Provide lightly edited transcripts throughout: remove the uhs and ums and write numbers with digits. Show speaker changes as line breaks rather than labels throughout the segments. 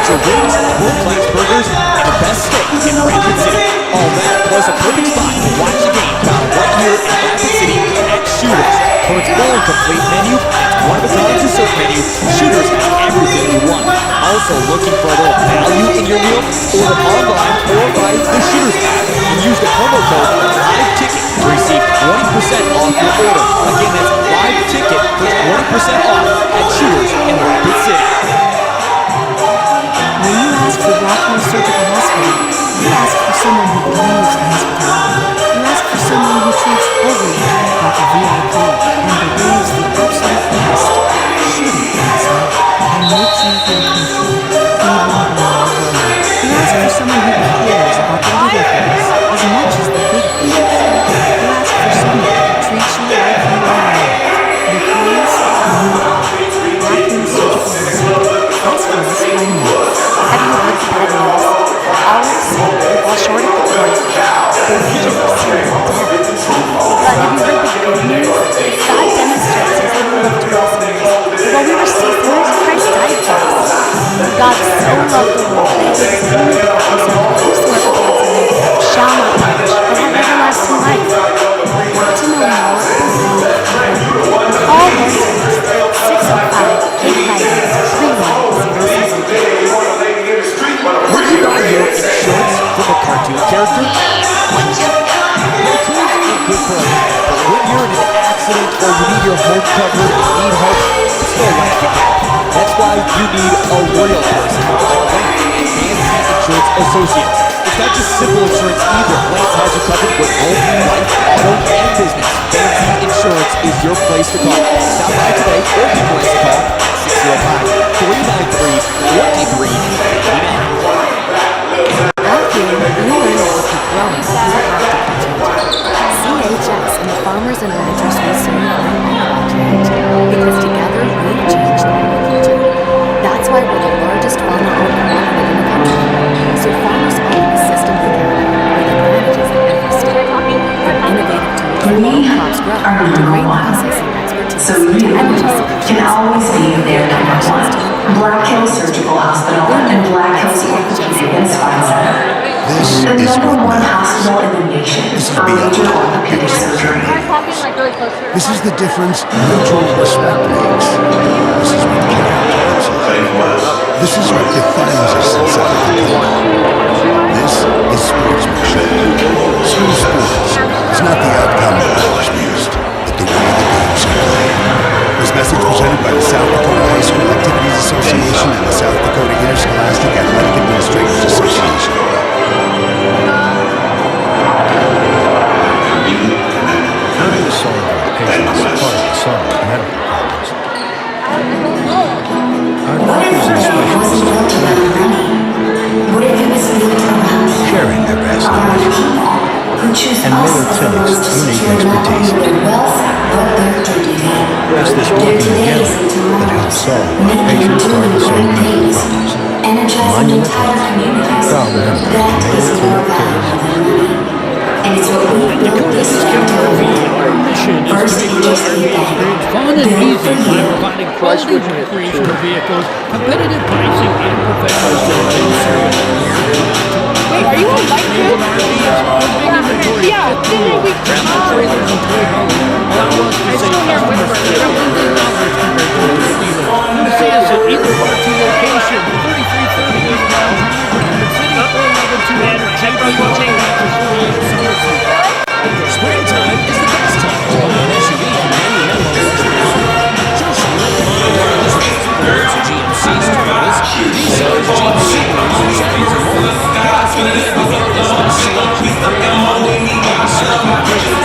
signature wings, world-class burgers, and the best steak in Rapid City. All that plus a perfect spot to watch the game found right here in Rapid City at Shooters. For its full and complete menu, it's one-of-a-kind dessert menu. Shooters has everything you want. Also looking for a little value in your meal? Order online or by the Shooters app and use the promo code LIVETICKET to receive 20% off your order. Again, that's LIVETICKET for 20% off at Shooters in Rapid City.
When you ask for Blackman Surgical Hospital, you ask for someone who believes in hospitality. You ask for someone who treats everyone like a VIP and believes the absolute best shouldn't pass up and makes you feel comfortable even when you're alone. You ask for someone who cares about the little things as much as the big things. You ask for someone who treats you like you are loved because you are. Blackman Surgical Hospital. Ask for us right now. Have you heard the bad news? Always say it falls short of the glory. But we just receive death. But have you heard the good news? God demonstrates his love to us. But while we were still sinners, Christ died for us. God so loved the world that he gave his only begotten Son, whosoever believes in him shall not perish, but have everlasting life. Want to know more? Call Varsity 605-858-3107.
Would you buy your insurance from a cartoon character? Cartoons are good for a minute, but when you're in an accident or you need your home covered and need help, it's no life to get. That's why you need a real person like Lance and Varsity Insurance Associates. It's not just simple insurance either. Lance has you covered with home, life, auto, and business. Varsity Insurance is your place to call. Stop by today or give Lance a call at 605-393-4389.
Out here, we learn that we keep growing, we have to continue. CHS and the farmers and ranchers we serve are all about because together we've changed the agriculture. That's why we're the largest farmer-owned cooperative in the country. So farmers own the system we carry, with advantages at every step. From innovative tools to how crops grow, to grain processing expertise,
so you can always be their number one. Black Hills Surgical Hospital and Black Hills Orthopedic and Spine Center. The number one hospital in the nation for major orthopedic surgery.
This is the difference mutual respect makes. This is what characterizes us. This is what defines us inside of the club. This is sportsmanship. True sports is not the outcome that matters most, but the way the games are played. This message presented by the South Dakota High School Activities Association and the South Dakota Interscholastic Athletic Administrators Association. Having a song about patients is part of the song of medical problems. Our doctors and specialists sharing their vast knowledge and Miller Clinic's unique expertise. It's this working together that helps solve our patients' darkest and medical problems. Monument Health, proud member of the Miller Clinic Care.
Dakota's Our mission is to make driving experience fun and easy by providing quality recreational vehicles, competitive pricing, and professional safety service.
Wait, are you on bike too? Yeah,
Travel trailers and toy homes allow us to save customers $1,500 compared to the dealer. Come see us at either of our two locations, 3330 East Miles Rapid City or 11200
Springtime is the best time to buy an SUV from any MLS now. Just look online for Ford's, GMC's, Toyotas, Nissans, Jeeps, Subarus, and Chevys and more. Plus, we have the largest selection of Hyundai, Kia, Suzuki,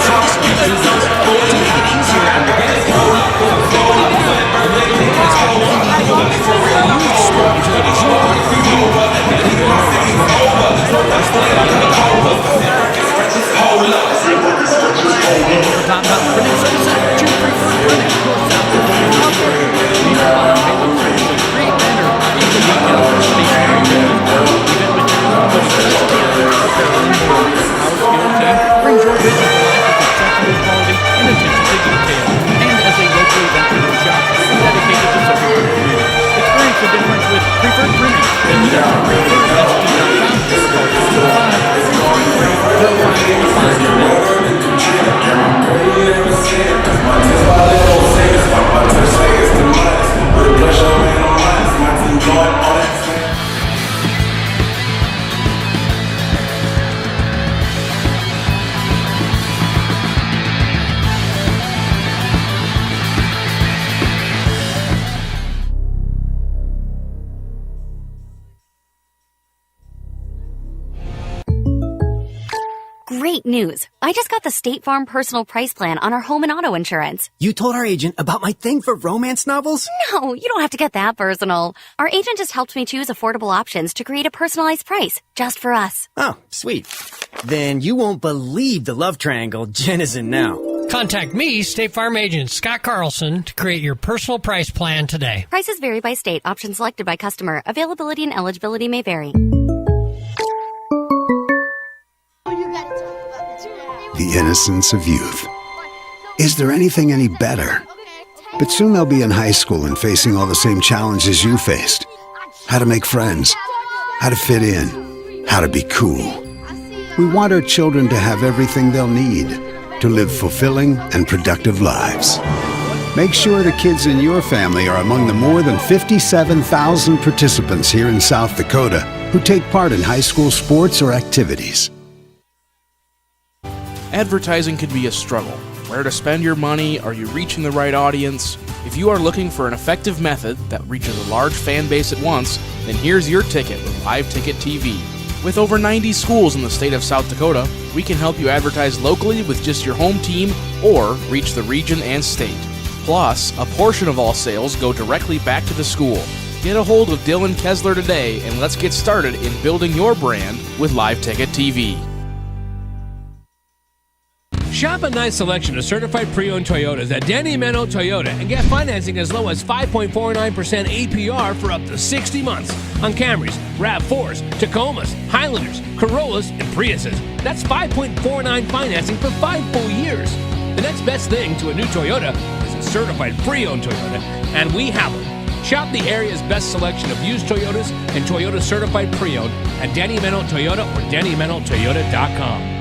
Great news. I just got the State Farm personal price plan on our home and auto insurance.
You told our agent about my thing for romance novels?
No, you don't have to get that personal. Our agent just helped me choose affordable options to create a personalized price just for us.
Oh, sweet. Then you won't believe the love triangle Jen is in now.
Contact me, State Farm agent Scott Carlson, to create your personal price plan today.
Prices vary by state. Options selected by customer. Availability and eligibility may vary.
The innocence of youth. Is there anything any better? But soon they'll be in high school and facing all the same challenges you faced. How to make friends, how to fit in, how to be cool. We want our children to have everything they'll need to live fulfilling and productive lives. Make sure the kids in your family are among the more than 57,000 participants here in South Dakota who take part in high school sports or activities.
Advertising can be a struggle. Where to spend your money? Are you reaching the right audience? If you are looking for an effective method that reaches a large fan base at once, then here's your ticket with Live Ticket TV. With over 90 schools in the state of South Dakota, we can help you advertise locally with just your home team or reach the region and state. Plus, a portion of all sales go directly back to the school. Get a hold of Dylan Kessler today and let's get started in building your brand with Live Ticket TV.
Shop a nice selection of certified pre-owned Toyotas at Danny Meno Toyota and get financing as low as 5.49% APR for up to 60 months on Camrys, RAV4s, Tacomas, Highlanders, Corollas, and Priuses. That's 5.49 financing for 5 full years. The next best thing to a new Toyota is a certified pre-owned Toyota, and we have them. Shop the area's best selection of used Toyotas and Toyota certified pre-owned at Danny Meno Toyota or DannyMenoToyota.com.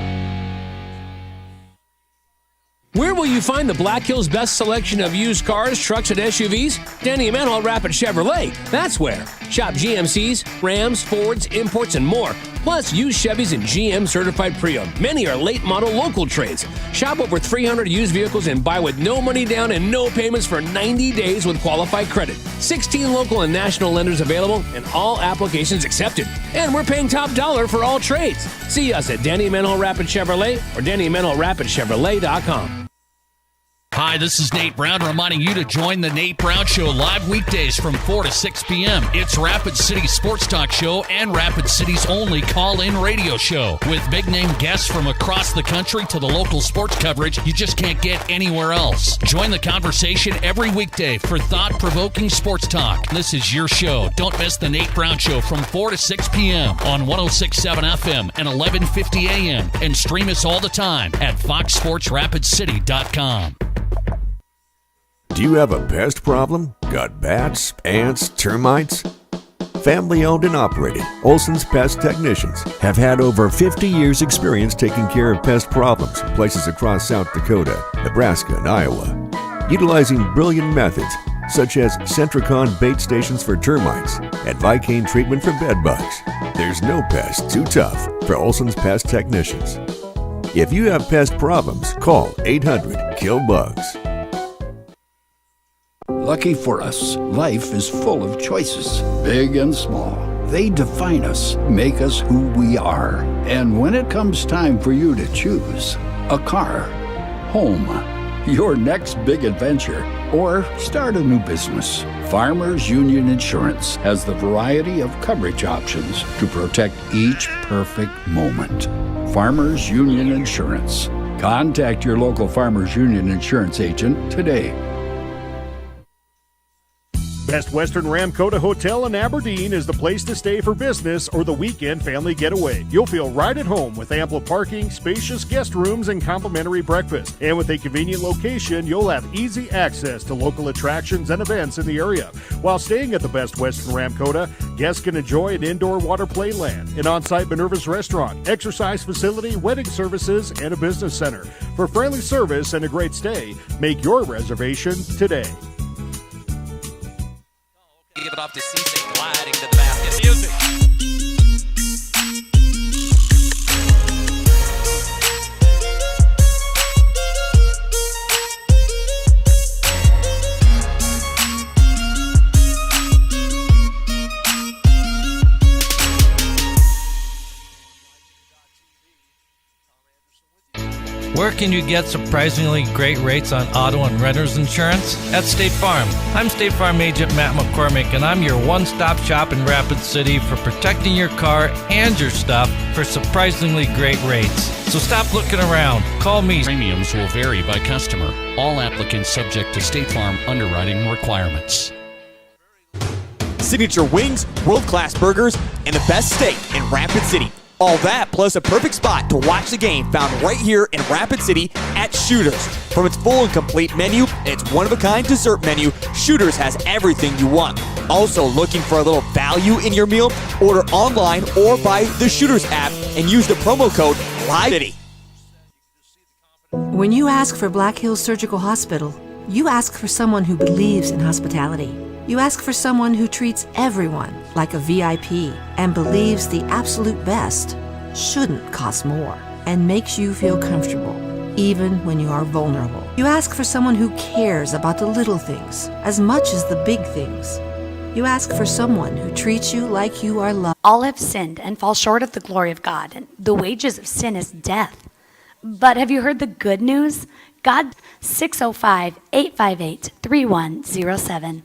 Where will you find the Black Hills' best selection of used cars, trucks, and SUVs? Danny Emanuel Rapid Chevrolet. That's where. Shop GMCs, Rams, Fords, imports, and more. Plus, used Chevys and GM certified pre-owned. Many are late model local trades. Shop over 300 used vehicles and buy with no money down and no payments for 90 days with qualified credit. 16 local and national lenders available and all applications accepted. And we're paying top dollar for all trades. See us at Danny Emanuel Rapid Chevrolet or DannyEmanuelRapidChevrolet.com.
Hi, this is Nate Brown reminding you to join the Nate Brown Show live weekdays from 4 to 6 p.m. It's Rapid City's sports talk show and Rapid City's only call-in radio show with big-name guests from across the country to the local sports coverage you just can't get anywhere else. Join the conversation every weekday for thought-provoking sports talk. This is your show. Don't miss the Nate Brown Show from 4 to 6 p.m. on 106.7 FM and 1150 a.m. and stream us all the time at foxsportsrapidcity.com.
Do you have a pest problem? Got bats, ants, termites? Family owned and operated, Olson's Pest Technicians have had over 50 years experience taking care of pest problems in places across South Dakota, Nebraska, and Iowa. Utilizing brilliant methods such as Centricon bait stations for termites and Vicane treatment for bed bugs. There's no pest too tough for Olson's Pest Technicians. If you have pest problems, call 800-KILL-BUGS.
Lucky for us, life is full of choices, big and small. They define us, make us who we are. And when it comes time for you to choose a car, home, your next big adventure, or start a new business, Farmers Union Insurance has the variety of coverage options to protect each perfect moment. Farmers Union Insurance. Contact your local Farmers Union Insurance agent today.
Best Western Ramkota Hotel in Aberdeen is the place to stay for business or the weekend family getaway. You'll feel right at home with ample parking, spacious guest rooms, and complimentary breakfast. And with a convenient location, you'll have easy access to local attractions and events in the area. While staying at the Best Western Ramkota, guests can enjoy an indoor water play land, an on-site Minerva's restaurant, exercise facility, wedding services, and a business center. For friendly service and a great stay, make your reservation today.
Give it off to Cisse, gliding to the basket. Music.
Where can you get surprisingly great rates on auto and renter's insurance? At State Farm. I'm State Farm agent Matt McCormick, and I'm your one-stop shop in Rapid City for protecting your car and your stuff for surprisingly great rates. So stop looking around. Call me.
Premiums will vary by customer. All applicants subject to State Farm underwriting requirements.
Signature wings, world-class burgers, and the best steak in Rapid City. All that plus a perfect spot to watch the game found right here in Rapid City at Shooters. From its full and complete menu and its one-of-a-kind dessert menu, Shooters has everything you want. Also looking for a little value in your meal? Order online or by the Shooters app and use the promo code LIVECITY.
When you ask for Black Hills Surgical Hospital, you ask for someone who believes in hospitality. You ask for someone who treats everyone like a VIP and believes the absolute best shouldn't cost more and makes you feel comfortable, even when you are vulnerable. You ask for someone who cares about the little things as much as the big things. You ask for someone who treats you like you are loved.
All have sinned and fall short of the glory of God, and the wages of sin is death. But have you heard the good news? God, 605-858-3107.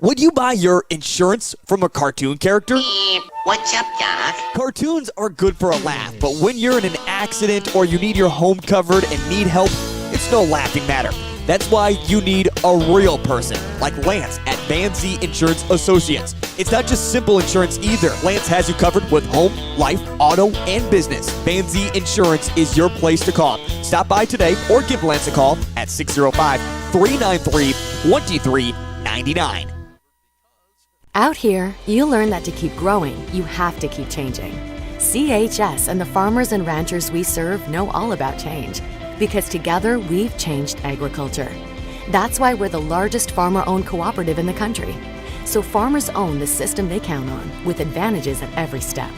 Would you buy your insurance from a cartoon character?
What's up, Doc?
Cartoons are good for a laugh, but when you're in an accident or you need your home covered and need help, it's no laughing matter. That's why you need a real person, like Lance at Van Z Insurance Associates. It's not just simple insurance either. Lance has you covered with home, life, auto, and business. Van Z Insurance is your place to call. Stop by today or give Lance a call at 605-393-2399.
Out here, you learn that to keep growing, you have to keep changing. CHS and the farmers and ranchers we serve know all about change, because together we've changed agriculture. That's why we're the largest farmer-owned cooperative in the country. So farmers own the system they count on, with advantages at every step.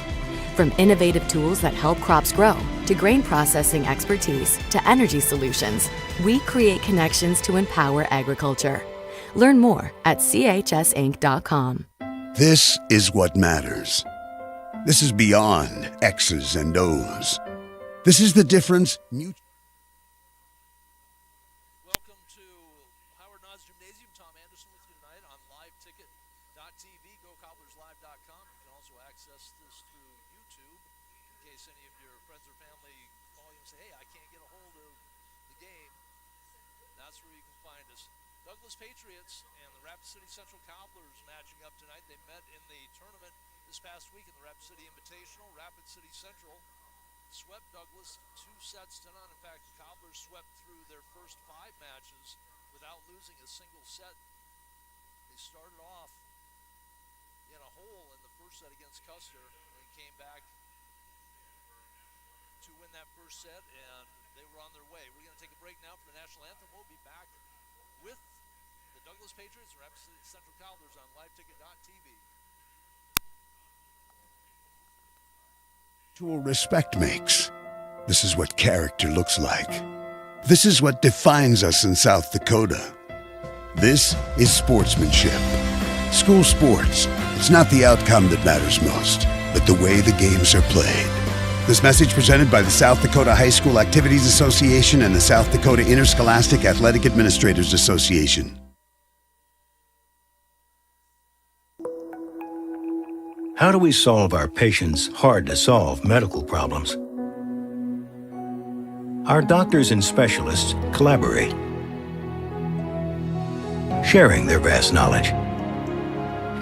From innovative tools that help crops grow, to grain processing expertise, to energy solutions, we create connections to empower agriculture. Learn more at chsinc.com.
This is what matters. This is beyond X's and O's. This is the difference.
Welcome to Howard Knowles Gymnasium. Tom Anderson with you tonight on liveticket.tv, gocoblerslive.com. You can also access this through YouTube in case any of your friends or family call you and say, hey, I can't get a hold of the game. That's where you can find us. Douglas Patriots and the Rapid City Central Cobblers matching up tonight. They met in the tournament this past week in the Rapid City Invitational. Rapid City Central swept Douglas 2 sets to none. In fact, the Cobblers swept through their first 5 matches without losing a single set. They started off in a hole in the first set against Custer and came back to win that first set, and they were on their way. We're going to take a break now for the national anthem. We'll be back with the Douglas Patriots and Rapid City Central Cobblers on liveticket.tv.
Mutual respect makes. This is what character looks like. This is what defines us in South Dakota. This is sportsmanship. School sports, it's not the outcome that matters most, but the way the games are played. This message presented by the South Dakota High School Activities Association and the South Dakota Interscholastic Athletic Administrators Association.
How do we solve our patients' hard-to-solve medical problems? Our doctors and specialists collaborate, sharing their vast knowledge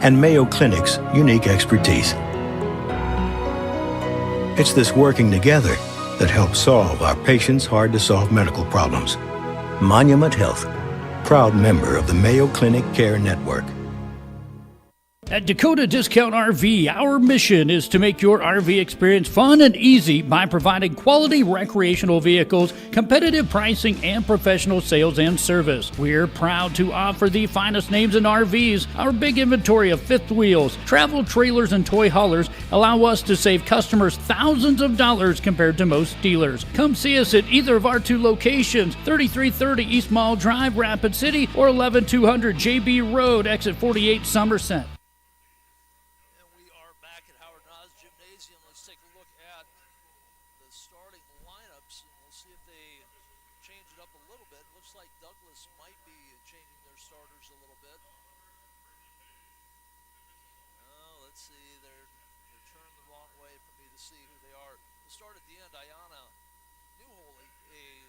and Mayo Clinic's unique expertise. It's this working together that helps solve our patients' hard-to-solve medical problems. Monument Health, proud member of the Mayo Clinic Care Network.
At Dakota Discount RV, our mission is to make your RV experience fun and easy by providing quality recreational vehicles, competitive pricing, and professional sales and service. We're proud to offer the finest names in RVs. Our big inventory of fifth wheels, travel trailers, and toy haulers allow us to save customers thousands of dollars compared to most dealers. Come see us at either of our 2 locations, 3330 East Mall Drive, Rapid City, or 11200 JB Road, exit 48, Somerset.
the starting lineups, and we'll see if they change it up a little bit. Looks like Douglas might be changing their starters a little bit. Oh, let's see. They're turned the wrong way for me to see who they are. We'll start at the end. Ayana Newholy, a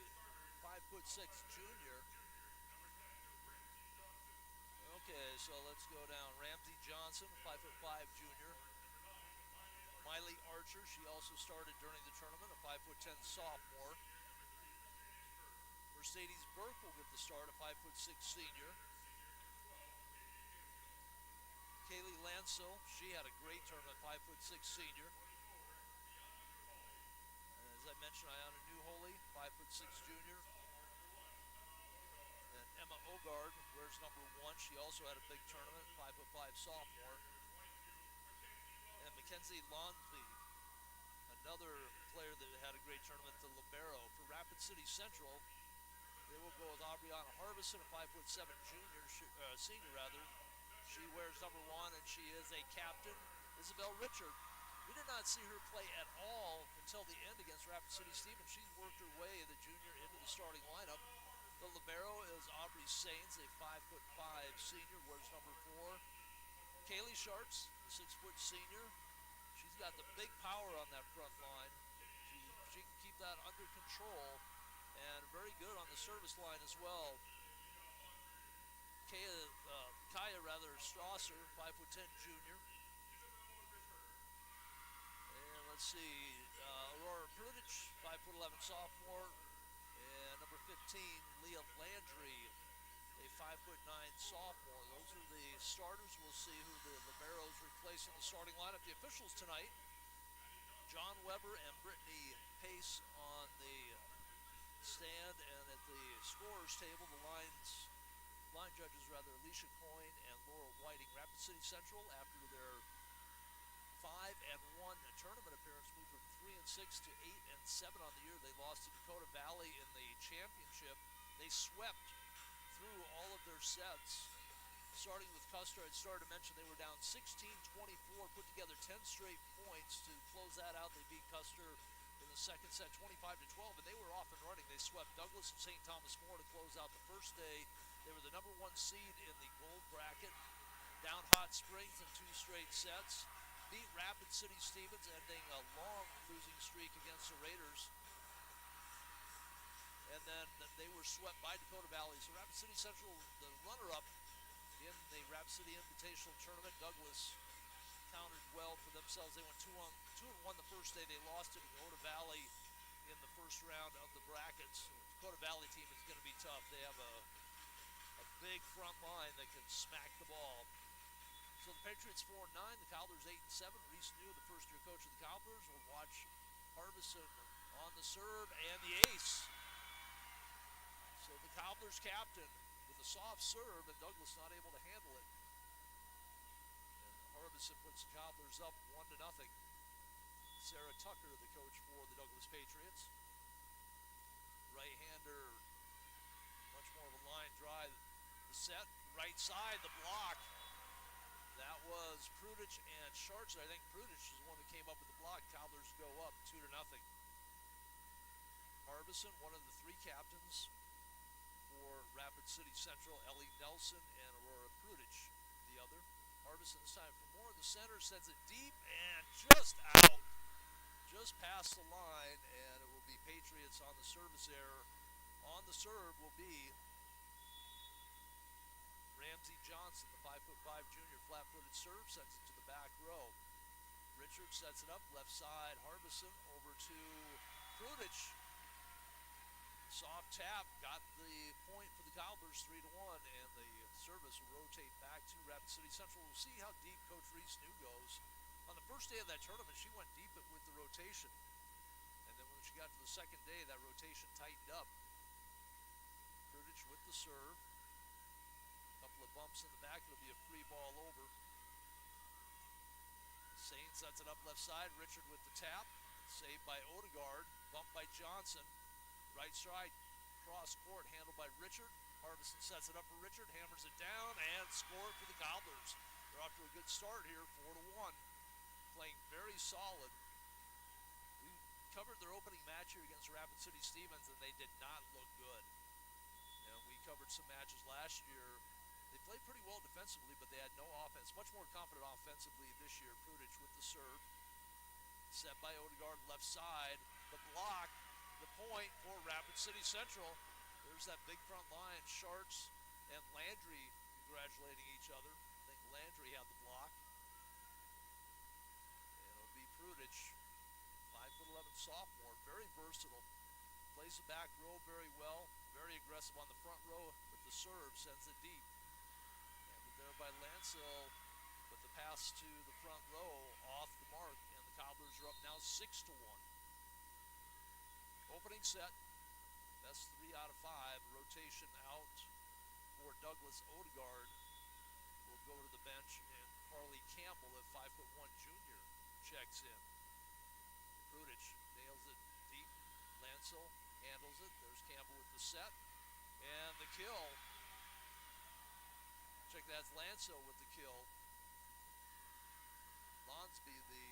5'6" junior. Okay, so let's go down. Ramsey Johnson, 5'5" junior. Miley Archer, she also started during the tournament, a 5'10" sophomore. Mercedes Burke will get the start, a 5'6" senior. Kaylee Lansell, she had a great tournament, 5'6" senior. As I mentioned, Ayana Newholy, 5'6" junior. And Emma Ogard wears number 1. She also had a big tournament, 5'5" sophomore. And Mackenzie Lonsby, another player that had a great tournament, the libero. For Rapid City Central, they will go with Aubriana Harbison, a 5'7" senior rather. She wears number 1, and she is a captain. Isabel Richard, we did not see her play at all until the end against Rapid City Stevens. She's worked her way, the junior, into the starting lineup. The libero is Aubrey Sains, a 5'5" senior, wears number 4. Kaylee Sharps, a 6' senior. She's got the big power on that front line. She can keep that under control, and very good on the service line as well. Kaya Strasser, 5'10" junior. And let's see, Aurora Prudic, 5'11" sophomore. And number 15, Leah Landry, a 5'9" sophomore. Those are the starters. We'll see who the liberos replace in the starting lineup. The officials tonight, John Weber and Brittany Pace on the stand, and at the scorers table, the line judges Alicia Coyne and Laura Whiting. Rapid City Central, after their 5-1 tournament appearance, moved from 3-6 to 8-7 on the year. They lost to Dakota Valley in the championship. They swept through all of their sets, starting with Custer. I started to mention they were down 16-24, put together 10 straight points to close that out. They beat Custer in the second set 25-12, and they were off and running. They swept Douglas and St. Thomas More to close out the first day. They were the number 1 seed in the gold bracket, down Hot Springs in 2 straight sets, beat Rapid City Stevens, ending a long losing streak against the Raiders. And then they were swept by Dakota Valley. So Rapid City Central, the runner-up in the Rapid City Invitational Tournament. Douglas counted well for themselves. They went 2-1 the first day. They lost to Dakota Valley in the first round of the brackets. The Dakota Valley team is going to be tough. They have a big front line that can smack the ball. So the Patriots 4-9, the Cobblers 8-7. Reese New, the first-year coach of the Cobblers, will watch Harbison on the serve and the ace. So the Cobblers captain with a soft serve, and Douglas not able to handle it. And Harbison puts the Cobblers up 1-0. Sarah Tucker, the coach for the Douglas Patriots. Right-hander, much more of a line drive. The set, right side, the block. That was Prudic and Sharts. I think Prudic is the one who came up with the block. Cobblers go up 2-0. Harbison, one of the 3 captains for Rapid City Central. Ellie Nelson and Aurora Prudic, the other. Harbison this time for more. The center sends it deep and just out. Just past the line, and it will be Patriots on the service error. On the serve will be Ramsey Johnson, the 5'5" junior, flat-footed serve, sends it to the back row. Richard sets it up, left side. Harbison over to Prudic. Soft tap, got the point for the Cobblers, 3-1, and the service will rotate back to Rapid City Central. We'll see how deep Coach Reese New goes. On the first day of that tournament, she went deep with the rotation. And then when she got to the second day, that rotation tightened up. Prudic with the serve. Couple of bumps in the back. It'll be a free ball over. Sain sets it up left side. Richard with the tap. Saved by Odegaard. Bumped by Johnson. Right side. Cross court. Handled by Richard. Harbison sets it up for Richard. Hammers it down. And scored for the Cobblers. They're off to a good start here. 4-1. Playing very solid. We covered their opening match here against Rapid City Stevens, and they did not look good. And we covered some matches last year. They played pretty well defensively, but they had no offense. Much more confident offensively this year. Prudich with the serve. Set by Odegaard, left side. The block, the point for Rapid City Central. There's that big front line. Sharts and Landry congratulating each other. I think Landry had the block. And it'll be Prudich, 5'11" sophomore, very versatile. Plays the back row very well, very aggressive on the front row with the serve, sends it deep. Handled there by Lancel, but the pass to the front row off the mark, and the Cobblers are up now 6-1. Opening set, best 3 out of 5. Rotation out for Douglas. Odegaard will go to the bench, and Carly Campbell, at 5'1" junior, checks in. Prudich nails it deep. Lancel handles it. There's Campbell with the set. And the kill. Check that, that's Lancel with the kill. Lonsby, the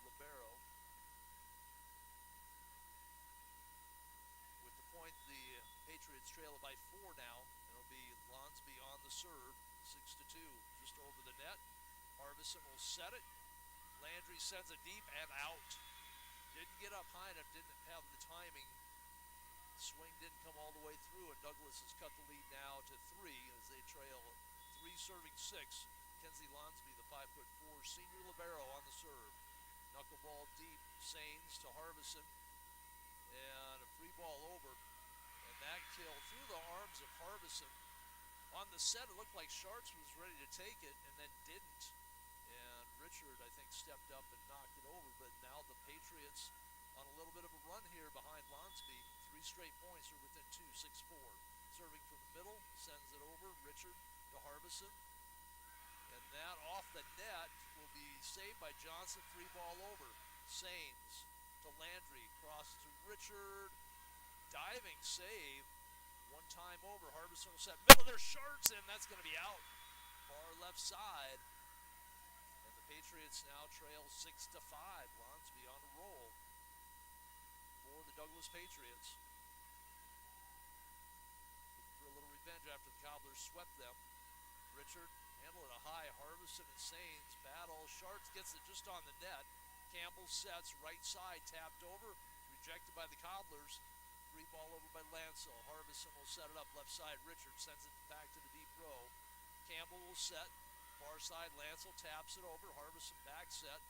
libero. With the point, the Patriots trail it by 4 now. And it'll be Lonsby on the serve. 6-2, just over the net. Harbison will set it. Landry sends it deep and out. Didn't get up high enough, didn't have the timing. Swing didn't come all the way through, and Douglas has cut the lead now to 3 as they trail 3 serving 6. Kenzie Lonsby, the 5'4" senior libero, on the serve. Knuckleball deep, Sains to Harbison, and a free ball over. And that kill through the arms of Harbison. On the set, it looked like Sharts was ready to take it, and then didn't. And Richard, I think, stepped up and knocked it over, but now the Patriots on a little bit of a run here behind Lonsby. 3 straight points are within 2, 6-4. Serving from the middle, sends it over. Richard to Harbison. And that off the net will be saved by Johnson. Free ball over. Sains to Landry. Cross to Richard. Diving save. One time over. Harbison will set middle. There's Sharts, and that's going to be out. Far left side. And the Patriots now trail 6-5. Lonsby on a roll for the Douglas Patriots. Looking for a little revenge after the Cobblers swept them. Richard handled it high. Harbison and Sains battle. Sharts gets it just on the net. Campbell sets right side, tapped over, rejected by the Cobblers. Free ball over by Lancel. Harbison will set it up left side. Richard sends it back to the deep row. Campbell will set. Far side, Lancel taps it over. Harbison back set.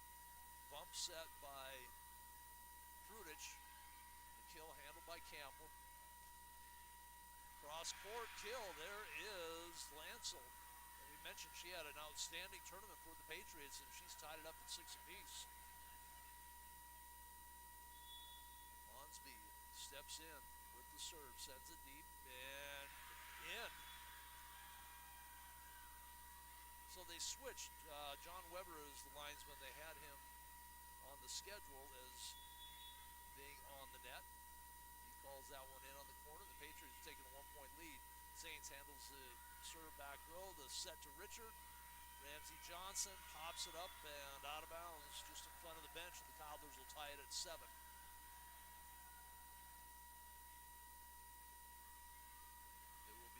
Bump set by Prudich. The kill handled by Campbell. Cross court kill. There is Lancel. And we mentioned she had an outstanding tournament for the Patriots, and she's tied it up at 6 apiece. Lonsby steps in with the serve, sends it deep, and in. So they switched. John Weber is the linesman. They had him on the schedule as being on the net. He calls that one in on the corner. The Patriots taking a 1-point lead. Saints handles the serve back row. The set to Richard. Ramsey Johnson pops it up and out of bounds just in front of the bench. The Cobblers will tie it at 7.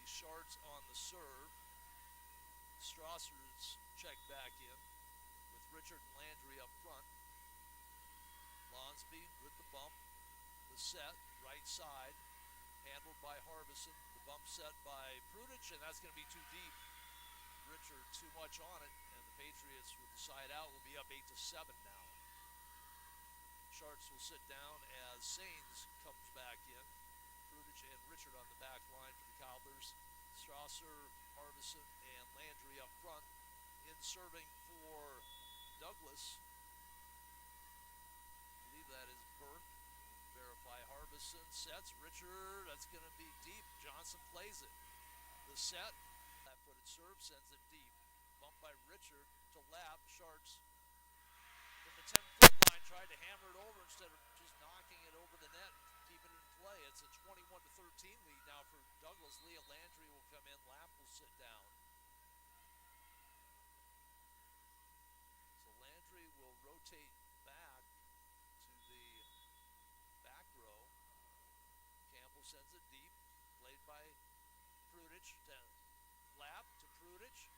Sharts on the serve. Strasser's checked back in with Richard and Landry up front. Lonsby with the bump. The set, right side, handled by Harbison. The bump set by Prudich, and that's going to be too deep. Richard too much on it, and the Patriots with the side out will be up 8-7 now. Sharts will sit down as Sains comes back in. Prudich and Richard on the back line for the Cobblers. Strasser, Harbison, and Landry up front. In serving for Douglas, I believe that is Burke. Verify Harbison. Sets. Richard, that's going to be deep. Johnson plays it. The set. Left-footed serve, sends it deep. Bump by Richard to lap. Sharts from the 10-foot line tried to hammer it over instead of just knocking it over the net and keeping it in play. It's a 21-13 lead now for Douglas. Leah Landry will come in. Lapp will sit down. So Landry will rotate back to the sends it deep, played by Prudich to Lap to Prudich.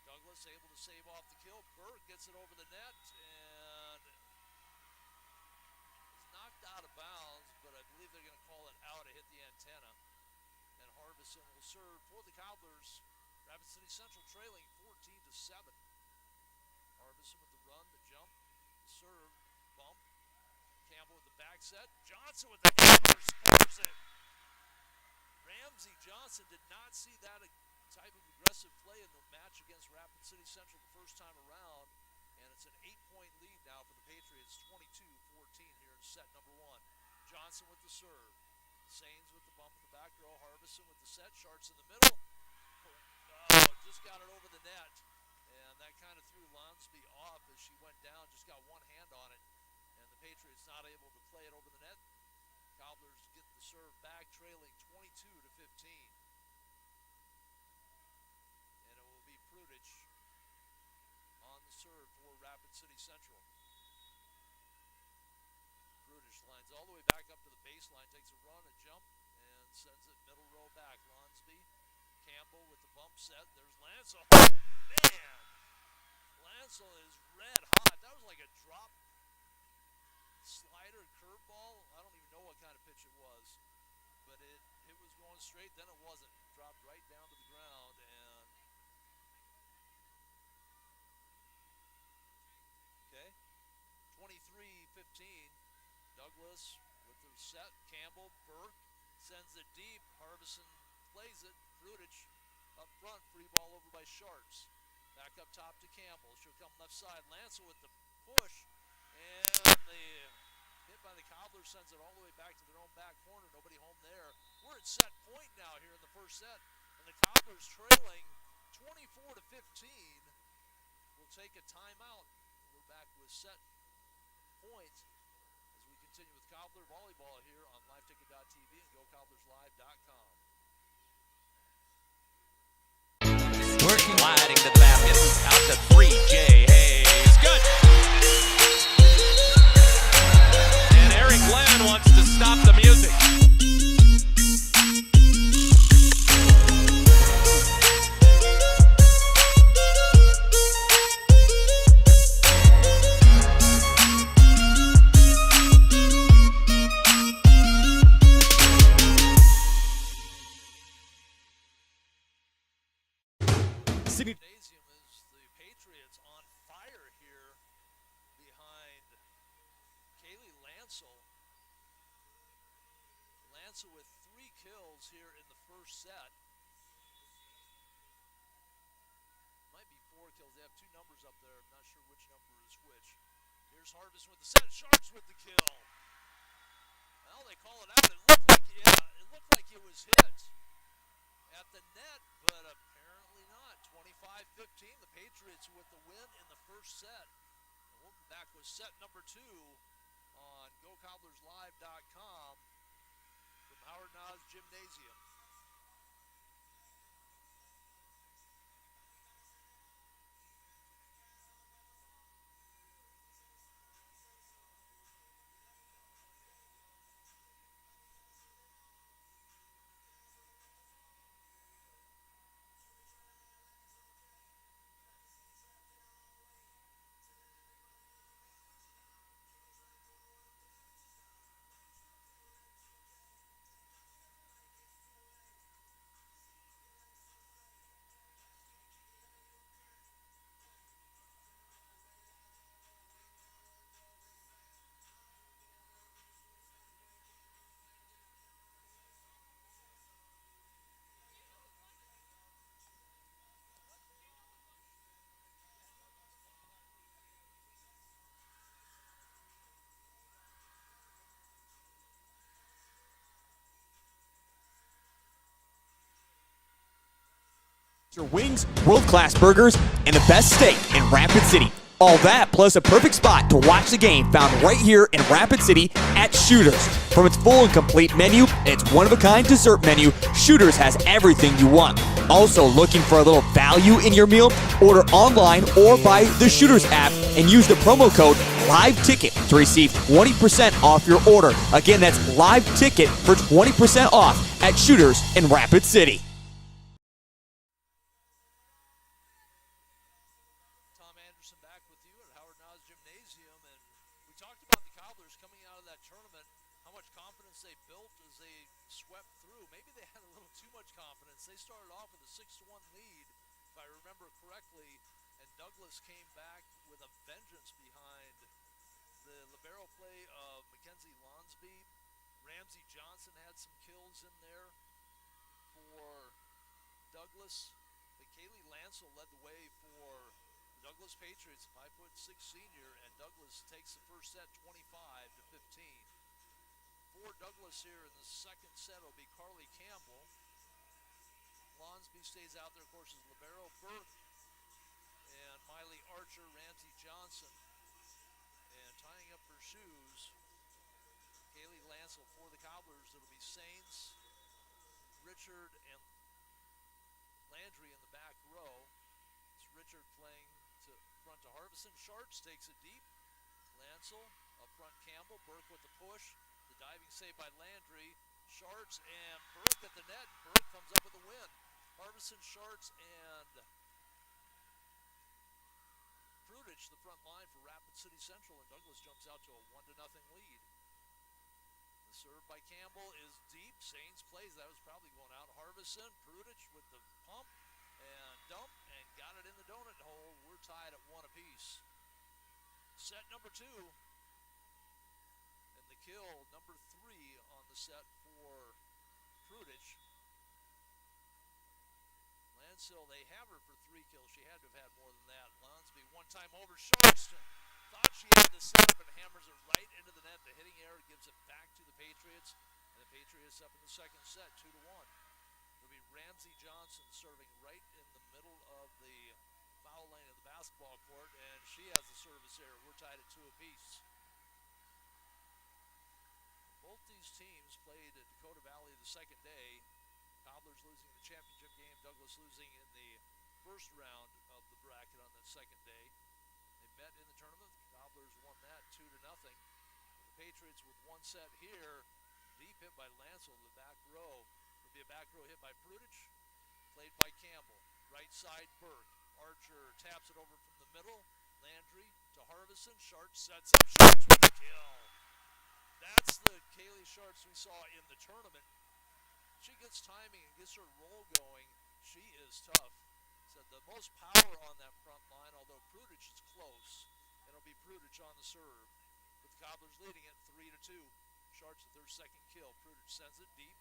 Douglas able to save off the kill. Burke gets it over the net and is knocked out of bounds, but I believe they're going to call it out. It hit the antenna. And Harbison will serve for the Cobblers. Rapid City Central trailing 14-7. Harbison with the run, the jump, serve, bump. Campbell with the back set. Johnson with the hammer scores it. Ramsey Johnson did not see that type of aggressive play in the match against Rapid City Central the first time around. And it's an 8-point lead now for the Patriots, 22-14 here in set number 1. Johnson with the serve. Sains with the bump in the back row. Harbison with the set. Sharks in the middle. Oh, just got it over the net. And that kind of threw Lonsby off as she went down. Just got one hand on it. And the Patriots not able to play it over the net. Cobblers get the serve back, trailing 22-15. And it will be Prudich on the serve for Rapid City Central. Prudich lines all the way back up to the baseline, takes a run, a jump, and sends it middle row back. Lonsby, Campbell with the bump set. There's Lancel. Oh, man! Lancel is red hot. That was like a drop slider, curveball. I don't even know what kind of pitch it was. But it was going straight, then it wasn't. Dropped right down to the ground, and okay. 23-15. Douglas with the set. Campbell, Burke sends it deep. Harbison plays it. Prudich up front. Free ball over by Sharks. Back up top to Campbell. She'll come left side. Lancel with the push. And the hit by the Cobblers sends it all the way back to their own back corner. Nobody home there. We're at set point now here in the first set. And the Cobblers trailing 24-15. We'll take a timeout. We're back with set point as we continue with Cobbler Volleyball here on LiveTicket.tv and GoCobblersLive.com.
Sliding to the basket, out to 3, Jay Hayes, good! And Eric Glenn wants to stop the music.
Gymnasium is the Patriots on fire here behind Kaylee Lancel. Lancel with 3 kills here in the first set. Might be 4 kills. They have 2 numbers up there. I'm not sure which number is which. Here's Harbison with the set. Sharks with the kill. Well, they call it out. It looked like it was hit at the net, but apparently not. 25-15, the Patriots with the win in the first set. And we'll be back with set number 2 on GoCobblersLive.com from Howard Nas Gymnasium.
Your wings, world-class burgers, and the best steak in Rapid City. All that plus a perfect spot to watch the game found right here in Rapid City at Shooters. From its full and complete menu and its one-of-a-kind dessert menu, Shooters has everything you want. Also looking for a little value in your meal? Order online or by the Shooters app and use the promo code live ticket to receive 20% off your order. Again, that's live ticket for 20% off at Shooters in Rapid City.
Tom Anderson back with you at Howard Nas Gymnasium, and we talked about the Cobblers coming out of that tournament, how much confidence they built as they swept through. Maybe they had a little too much confidence. They started off with a 6-1 lead, if I remember correctly, and Douglas came back with a vengeance behind the libero play of Mackenzie Lonsby. Ramsey Johnson had some kills in there for Douglas, but Kaylee Lancel led the way for the Douglas Patriots, 5'6" senior, and Douglas takes the first set 25-15. For Douglas here in the second set will be Carly Campbell. Lonsby stays out there, of course, is libero. Burke and Miley Archer, Ramsey Johnson, and tying up her shoes, Kaylee Lancel. For the Cobblers, it'll be Saints, Richard, and Landry in the back row. It's Richard playing to front to Harbison. Sharts takes it deep. Lancel up front, Campbell. Burke with the push. The diving save by Landry. Sharts and Burke at the net. Burke comes up with a win. Harbison, Sharts, and Prudich, the front line for Rapid City Central, and Douglas jumps out to a 1-0 lead. The serve by Campbell is deep. Saints plays. That was probably going out. Harbison, Prudich with the pump and dump, and got it in the donut hole. We're tied at 1 apiece. Set number 2. And the kill, number 3 on the set for Prudich. Lancel, they have her for 3 kills. She had to have had more than that. Lonsby, one time over. Sharpston thought she had the set, but hammers it right into the net. The hitting error gives it back to the Patriots, and the Patriots up in the second set, 2-1. It'll be Ramsey Johnson serving right in the middle of the foul lane of the basketball court, and she has the service error. We're tied at 2 apiece. Both these teams played at Dakota Valley the second day. Cobblers losing the championship game, Douglas losing in the first round of the bracket on that second day. They met in the tournament. The Cobblers won that 2-0. The Patriots with one set here. Deep hit by Lancel to the back row. It'll be a back row hit by Prudich, played by Campbell. Right side, Burke. Archer taps it over from the middle. Landry to Harbison. Sharts sets up. Sharts with the kill. That's the Kaylee Sharts we saw in the tournament. She gets timing and gets her roll going. She is tough. Said the most power on that front line, although Prudich is close. It'll be Prudich on the serve, with the Cobblers leading it 3-2. Sharts with their second kill. Prudich sends it deep.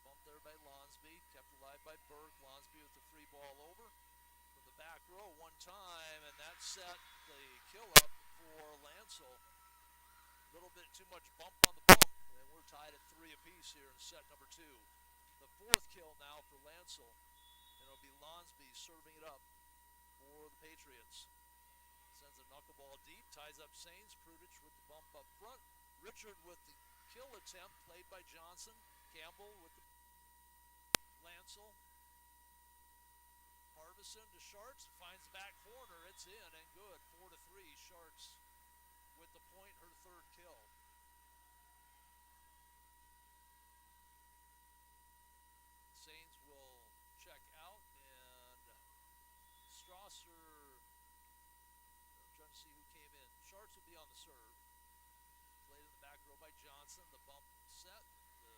Bumped there by Lonsby. Kept alive by Burke. Lonsby with the free ball over. From the back row one time, and that set the kill up for Lancel. A little bit too much bump on the bump, and we're tied at 3 apiece here in set number 2. The fourth kill now for Lancel, and it'll be Lonsby serving it up for the Patriots. Sends a knuckleball deep, ties up Saints. Prudich with the bump up front. Richard with the kill attempt, played by Johnson. Campbell with the Lancel. Harbison to Sharts, finds the back corner. It's in and good. 4-3. Sharts with the point, her third kill. Saints will check out, and Strasser, I'm trying to see who came in. Sharts will be on the serve. Played in the back row by Johnson. The bump set, the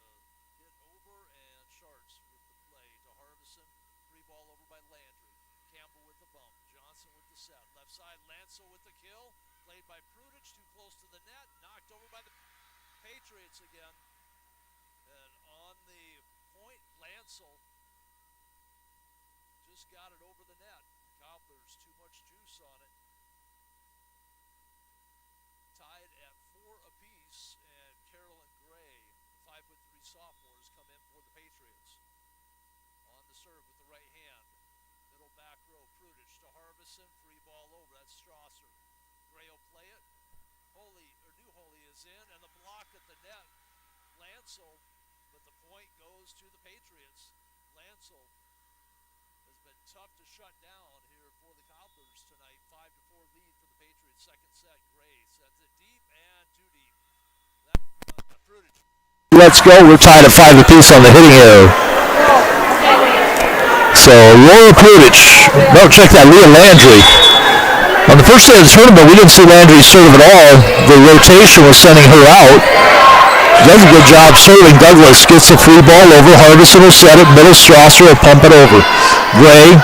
hit over, and Sharts with the play to Harbison. Free ball over by Landry. Campbell with the bump. Johnson with the set. Left side, Lancel with the kill. Played by Prudich, too close to the net. Knocked over by the Patriots again. And on the point, Lancel just got it over the net. Cobblers, too much juice on it. Tied at 4 apiece, and Carolyn Gray, the 5'3" sophomore, has come in for the Patriots. On the serve with the right hand. Middle back row, Prudich to Harbison. Free ball over. That's Strasser. Gray will play it. New Holy is in, and the block at the net. Lancel, but the point goes to the Patriots. Lancel has been tough to shut down here for the Cobblers tonight. 5-4 lead for the Patriots. Second set, Gray sets
Let's go. We're tied at 5 apiece on the hitting arrow. So Laura Prudich. No, check that. Leah Landry. On the first day of the tournament, we didn't see Landry serve at all. The rotation was sending her out. She does a good job serving. Douglas gets the free ball over. Harbison will set it. Middle Strasser will pump it over. Gray,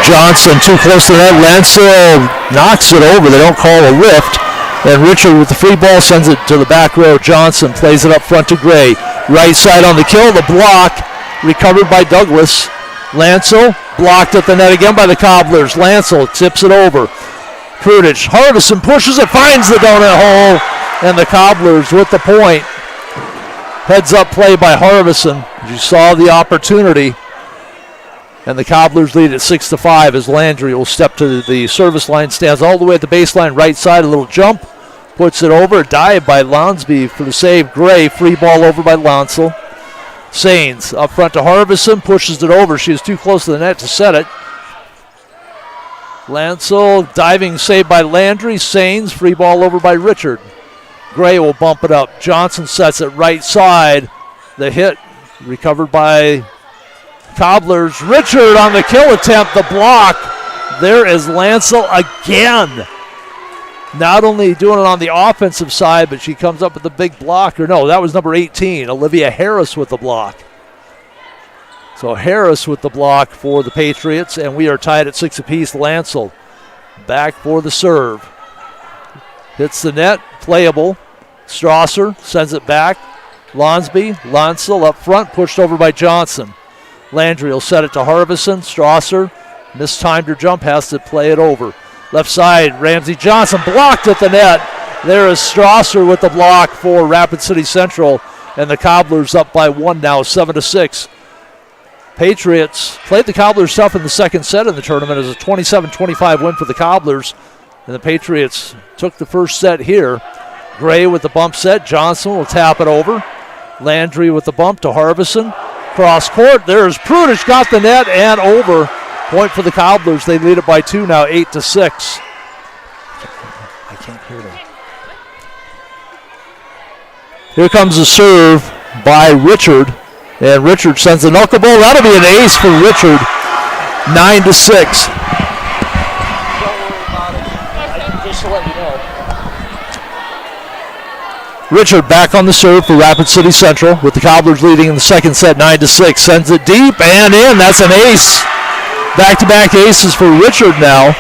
Johnson too close to that. Lancel knocks it over. They don't call a lift. And Richard with the free ball sends it to the back row. Johnson plays it up front to Gray. Right side on the kill. The block recovered by Douglas. Lancel blocked at the net again by the Cobblers. Lancel tips it over. Prudich, Harbison pushes it, finds the donut hole, and the Cobblers with the point. Heads up play by Harbison. You saw the opportunity, and the Cobblers lead at 6-5 as Landry will step to the service line, stands all the way at the baseline, right side, a little jump, puts it over, dive by Lonsby for the save. Gray, free ball over by Lancel. Sains up front to Harbison, pushes it over. She was too close to the net to set it. Lancel diving save by Landry. Sains free ball over by Richard. Gray will bump it up. Johnson sets it right side. The hit recovered by Cobblers. Richard on the kill attempt. The block. There is Lancel again. Not only doing it on the offensive side, but she comes up with the big block. Or no, that was number 18, Olivia Harris with the block. So Harris with the block for the Patriots, and we are tied at 6 apiece. Lancel back for the serve. Hits the net, playable. Strasser sends it back. Lonsby, Lancel up front, pushed over by Johnson. Landry will set it to Harbison. Strasser mistimed her jump, has to play it over. Left side, Ramsey Johnson blocked at the net. There is Strasser with the block for Rapid City Central, and the Cobblers up by 1 now, 7-6. Patriots played the Cobblers tough in the second set of the tournament as a 27-25 win for the Cobblers, and the Patriots took the first set here. Gray with the bump set. Johnson will tap it over. Landry with the bump to Harbison. Cross court. There's Prudich, got the net and over. Point for the Cobblers. They lead it by 2 now, 8-6. I can't hear them. Here comes a serve by Richard. And Richard sends a knuckleball. That'll be an ace for Richard. 9-6. Don't worry about it. Just to let you know. Richard back on the serve for Rapid City Central with the Cobblers leading in the second set, 9-6. Sends it deep and in. That's an ace. Back-to-back aces for Richard now.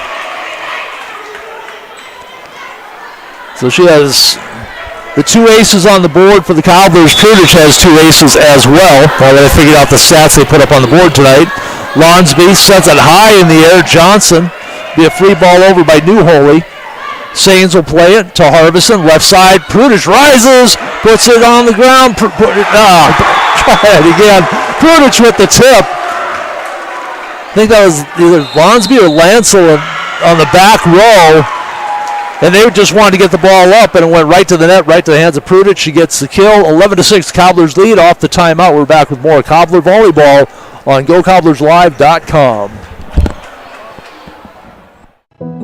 So she has the 2 aces on the board for the Cobblers. Prudich has 2 aces as well. Now that I figured out the stats they put up on the board tonight. Lonsby sets it high in the air. Johnson be a free ball over by Newholy. Sains will play it to Harbison. Left side. Prudich rises. Puts it on the ground. Try it again. Prudich with the tip. I think that was either Lonsby or Lancel on the back row. And they just wanted to get the ball up, and it went right to the net, right to the hands of Prudich. She gets the kill. 11-6, Cobblers lead off the timeout. We're back with more Cobbler Volleyball on GoCobblersLive.com.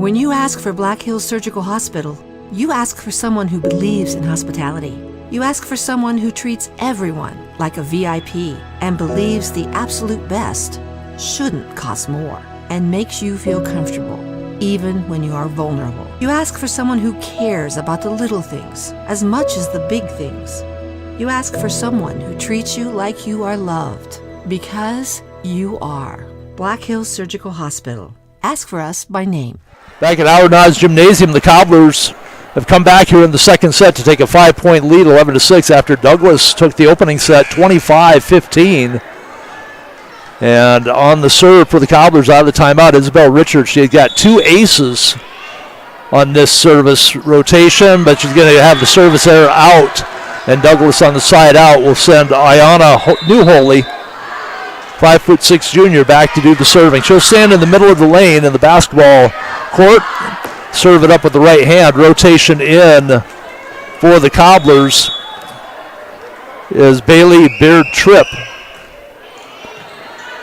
When you ask for Black Hills Surgical Hospital, you ask for someone who believes in hospitality. You ask for someone who treats everyone like a VIP and believes the absolute best shouldn't cost more and makes you feel comfortable, even when you are vulnerable. You ask for someone who cares about the little things as much as the big things. You ask for someone who treats you like you are loved, because you are. Black Hills Surgical Hospital. Ask for us by name.
Back at Howard Nods Gymnasium, the Cobblers have come back here in the second set to take a 5-point lead, 11-6, after Douglas took the opening set 25-15. And on the serve for the Cobblers out of the timeout, Isabel Richards. She had got 2 aces on this service rotation, but she's going to have the service error out. And Douglas on the side out will send Ayana Newholy, 5'6" junior, back to do the serving. She'll stand in the middle of the lane in the basketball court, serve it up with the right hand. Rotation in for the Cobblers is Bailey Beard-Tripp.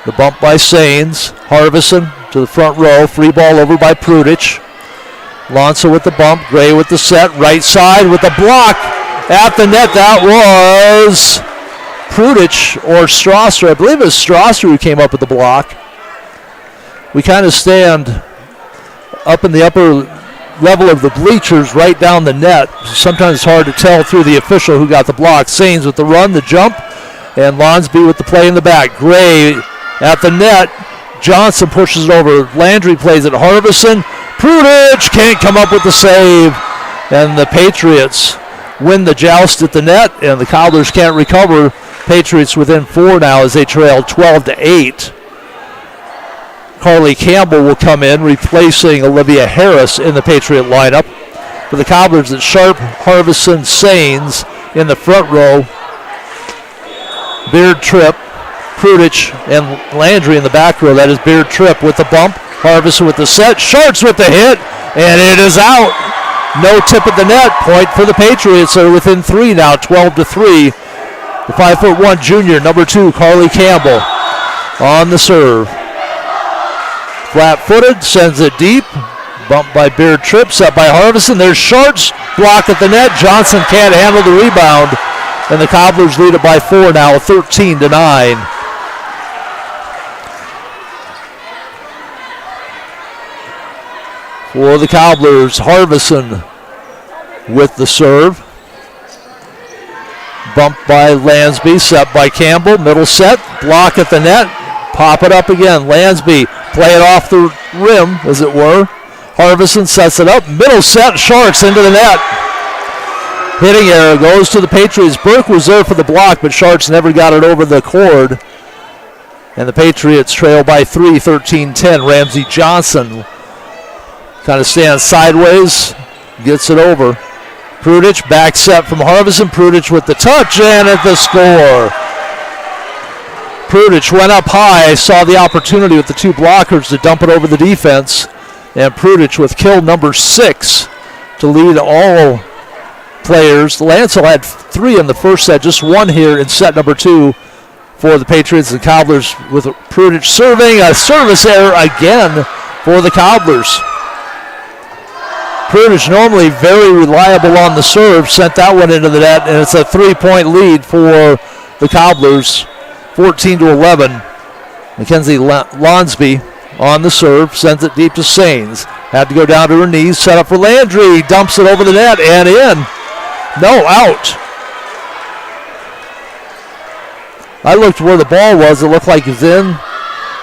The bump by Sains. Harbison to the front row. Free ball over by Prudich. Lancel with the bump. Gray with the set. Right side with the block. at the net. That was Prudich or Strasser. I believe it was Strasser who came up with the block. We kind of stand up in the upper level of the bleachers right down the net. Sometimes it's hard to tell through the official who got the block. Sains with the run, the jump, and Lonsby with the play in the back. Gray at the net. Johnson pushes it over. Landry plays it. Harbison. Prudich can't come up with the save. And the Patriots win the joust at the net, and the Cobblers can't recover. Patriots within 4 now as they trail 12-8. Carly Campbell will come in, replacing Olivia Harris in the Patriot lineup. For the Cobblers, it's Sharp, Harbison, Sains in the front row. Beard, Tripp, Prudich, and Landry in the back row. That is Beard, Tripp with the bump. Harbison with the set. Sharks with the hit, and it is out. No tip at the net. Point for the Patriots. They're within 3 now, 12-3. The 5'1" junior, number 2, Carly Campbell on the serve. Flat-footed, sends it deep. Bumped by Beard, Tripp, set by Harbison. There's Sharks, block at the net. Johnson can't handle the rebound. And the Cobblers lead it by 4 now, 13-9. For the Cobblers, Harbison with the serve. Bumped by Lansby, set by Campbell. Middle set, block at the net. Pop it up again. Lansby, play it off the rim, as it were. Harbison sets it up. Middle set, Sharks into the net. Hitting error goes to the Patriots. Burke was there for the block, but Sharks never got it over the cord. And the Patriots trail by 3, 13-10. Ramsey Johnson kind of stands sideways, gets it over. Prudich, back set from Harbison. Prudich with the touch, and at the score. Prudich went up high, saw the opportunity with the 2 blockers to dump it over the defense. And Prudich with kill number 6 to lead all players. Lancel had 3 in the first set, just 1 here in set number 2 for the Patriots and Cobblers, with Prudich serving. A service error again for the Cobblers. Prudich, normally very reliable on the serve, sent that one into the net, and it's a 3-point lead for the Cobblers, 14-11. Mackenzie Lonsby on the serve, sends it deep to Sains. Had to go down to her knees, set up for Landry, dumps it over the net and in. No, out. I looked where the ball was. It looked like it was in.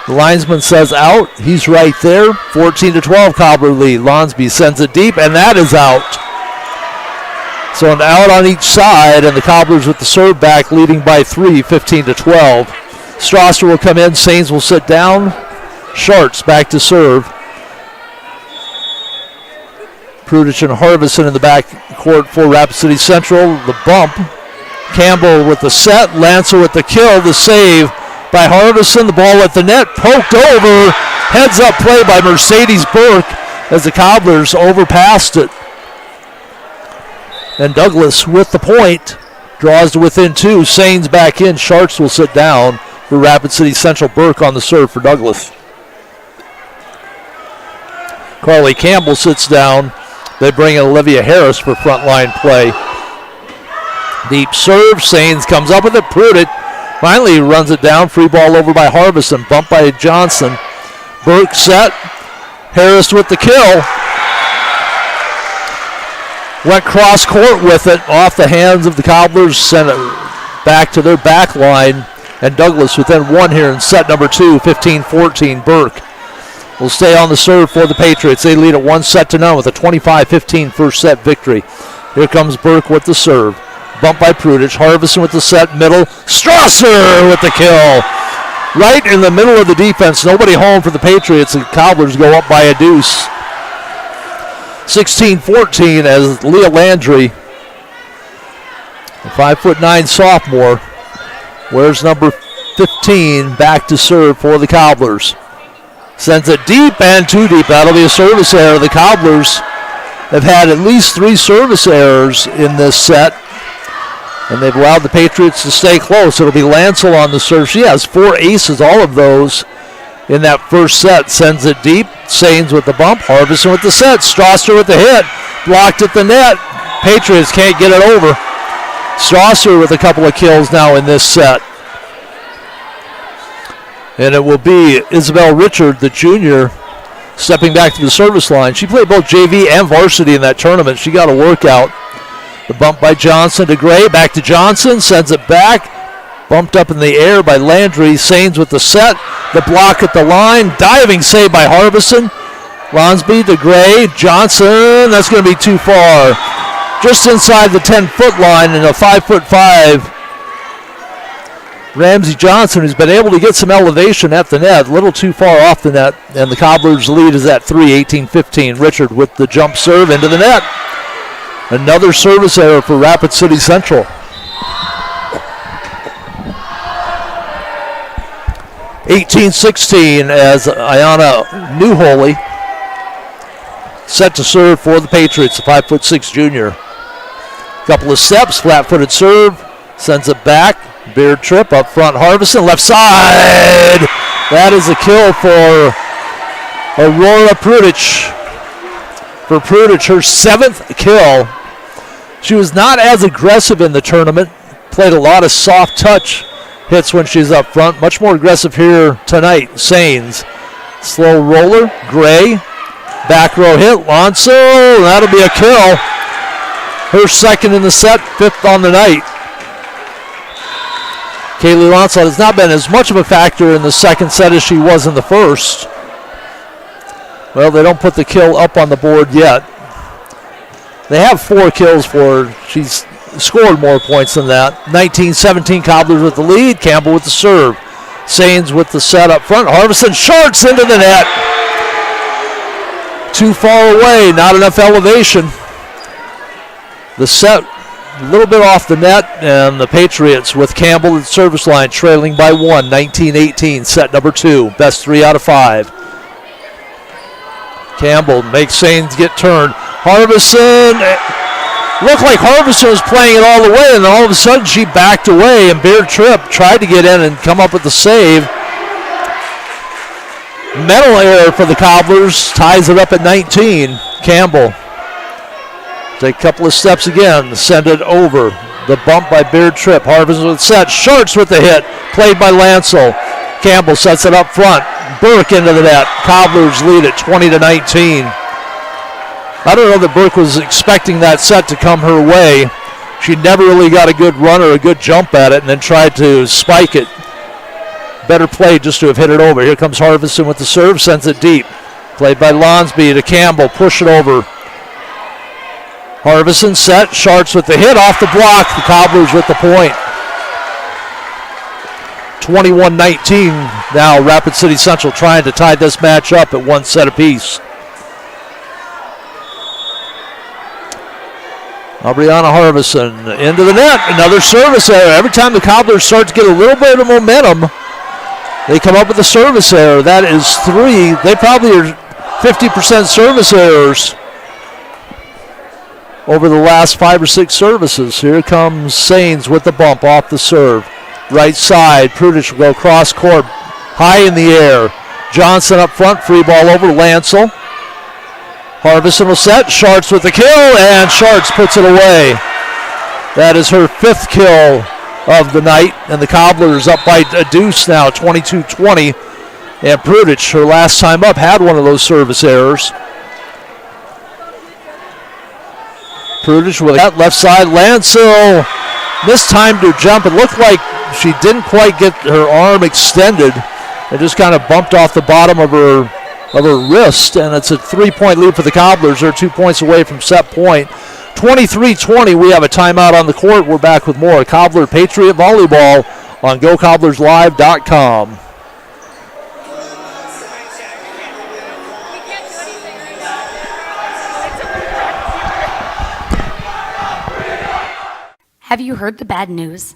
The linesman says out. He's right there. 14-12 Cobbler lead. Lonsby sends it deep, and that is out. So an out on each side, and the Cobblers with the serve back, leading by 3, 15-12. Strasser will come in. Sains will sit down. Sharks back to serve. Prudich and Harbison in the back court for Rapid City Central. The bump. Campbell with the set. Lancer with the kill. The save by Harbison. The ball at the net. Poked over. Heads up play by Mercedes Burke as the Cobblers overpassed it. And Douglas with the point. Draws to within 2. Sains back in. Sharks will sit down for Rapid City Central. Burke on the serve for Douglas. Carly Campbell sits down. They bring in Olivia Harris for frontline play. Deep serve. Sains comes up with it. Prudich finally runs it down. Free ball over by Harbison. Bumped by Johnson. Burke set. Harris with the kill. Went cross court with it. Off the hands of the Cobblers. Sent it back to their back line. And Douglas within 1 here in set number 2. 15-14 Burke will stay on the serve for the Patriots. They lead at 1-0 with a 25-15 first set victory. Here comes Burke with the serve. Bumped by Prudich. Harbison with the set. Middle. Strasser with the kill. Right in the middle of the defense. Nobody home for the Patriots. The Cobblers go up by a deuce. 16-14 as Leah Landry, the 5'9" sophomore, wears number 15, back to serve for the Cobblers. Sends it deep and too deep. That'll be a service error. The Cobblers have had at least 3 service errors in this set, and they've allowed the Patriots to stay close. It'll be Lancel on the serve. She has 4 aces, all of those in that first set. Sends it deep. Sains with the bump. Harbison with the set. Strasser with the hit. Blocked at the net. Patriots can't get it over. Strasser with a couple of kills now in this set. And it will be Isabel Richard, the junior, stepping back to the service line. She played both JV and varsity in that tournament. She got a workout. The bump by Johnson to Gray. Back to Johnson. Sends it back. Bumped up in the air by Landry. Sains with the set. The block at the line. Diving save by Harbison. Lonsby to Gray. Johnson. That's going to be too far. Just inside the 10-foot line in a 5'5". Ramsey Johnson, who's been able to get some elevation at the net, a little too far off the net, and the Cobblers' lead is at 3, 18-15. Richard with the jump serve into the net. Another service error for Rapid City Central. 18-16 as Ayana Newholy set to serve for the Patriots, the 5'6" junior. Couple of steps, flat-footed serve, sends it back. Beard trip up front. Harbison left side. That is a kill for Aurora Prudich. For Prudich, her 7th kill. She was not as aggressive in the tournament. Played a lot of soft touch hits when she's up front. Much more aggressive here tonight. Sains. Slow roller. Gray. Back row hit. Lonso. That'll be a kill. Her 2nd in the set. 5th on the night. Kaylee Lonsot has not been as much of a factor in the 2nd set as she was in the 1st. Well, they don't put the kill up on the board yet. They have 4 kills for her. She's scored more points than that. 19-17 Cobblers with the lead. Campbell with the serve. Sains with the set up front. Harbison shorts into the net. Too far away, not enough elevation. The set a little bit off the net, and the Patriots with Campbell at the service line trailing by 1, 19-18, set number 2, best 3 out of 5. Campbell makes Sains get turned. Harbison, looked like Harbison was playing it all the way, and then all of a sudden she backed away, and Beard Tripp tried to get in and come up with the save. Mental error for the Cobblers, ties it up at 19. Campbell. Take a couple of steps again, send it over. The bump by Beard Tripp. Harbison with set. Shorts with the hit. Played by Lancel. Campbell sets it up front. Burke into the net. Cobblers lead at 20-19. I don't know that Burke was expecting that set to come her way. She never really got a good run or a good jump at it and then tried to spike it. Better play just to have hit it over. Here comes Harbison with the serve. Sends it deep. Played by Lonsby to Campbell. Push it over. Harbison set, Sharts with the hit off the block. The Cobblers with the point. 21-19 now. Rapid City Central trying to tie this match up at 1 set apiece. Aubriana Harbison into the net. Another service error. Every time the Cobblers start to get a little bit of momentum, they come up with a service error. That is 3. They probably are 50% service errors over the last 5 or 6 services. Here comes Sains with the bump off the serve. Right side, Prudich will go cross court, high in the air. Johnson up front, free ball over Lancel. Harbison will set, Sharts with the kill, and Sharts puts it away. That is her 5th kill of the night, and the Cobblers up by a deuce now, 22-20. And Prudich, her last time up, had one of those service errors. Prudich with that left side. Lancel mistimed her jump. It looked like she didn't quite get her arm extended. It just kind of bumped off the bottom of her wrist, and it's a 3-point lead for the Cobblers. They're 2 points away from set point. 23-20, we have a timeout on the court. We're back with more Cobbler Patriot Volleyball on GoCobblersLive.com.
Have you heard the bad news?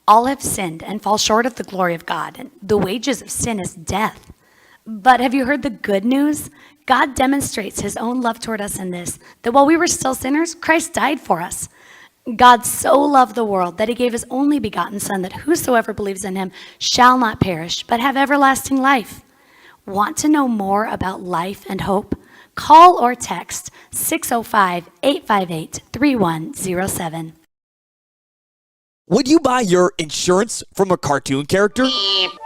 All have sinned and fall short of the glory of God, and the wages of sin is death. But have you heard the good news? God demonstrates his own love toward us in this, that while we were still sinners, Christ died for us. God so loved the world that he gave his only begotten Son, that whosoever believes in him shall not perish, but have everlasting life. Want to know more about life and hope? Call or text 605-858-3107.
Would you buy your insurance from a cartoon character?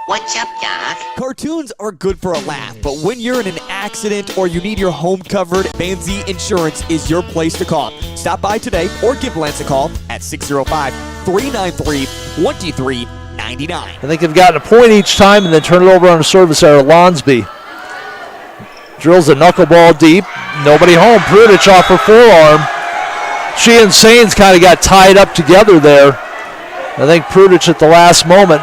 What's up, Doc?
Cartoons are good for a laugh, but when you're in an accident or you need your home covered, Banzi Insurance is your place to call. Stop by today or give Lance a call at 605-393-2399.
I think they've gotten a point each time and then turn it over on a service error. Lonsby drills a knuckleball deep. Nobody home. Prudich off her forearm. She and Sains kind of got tied up together there. I think Prudich at the last moment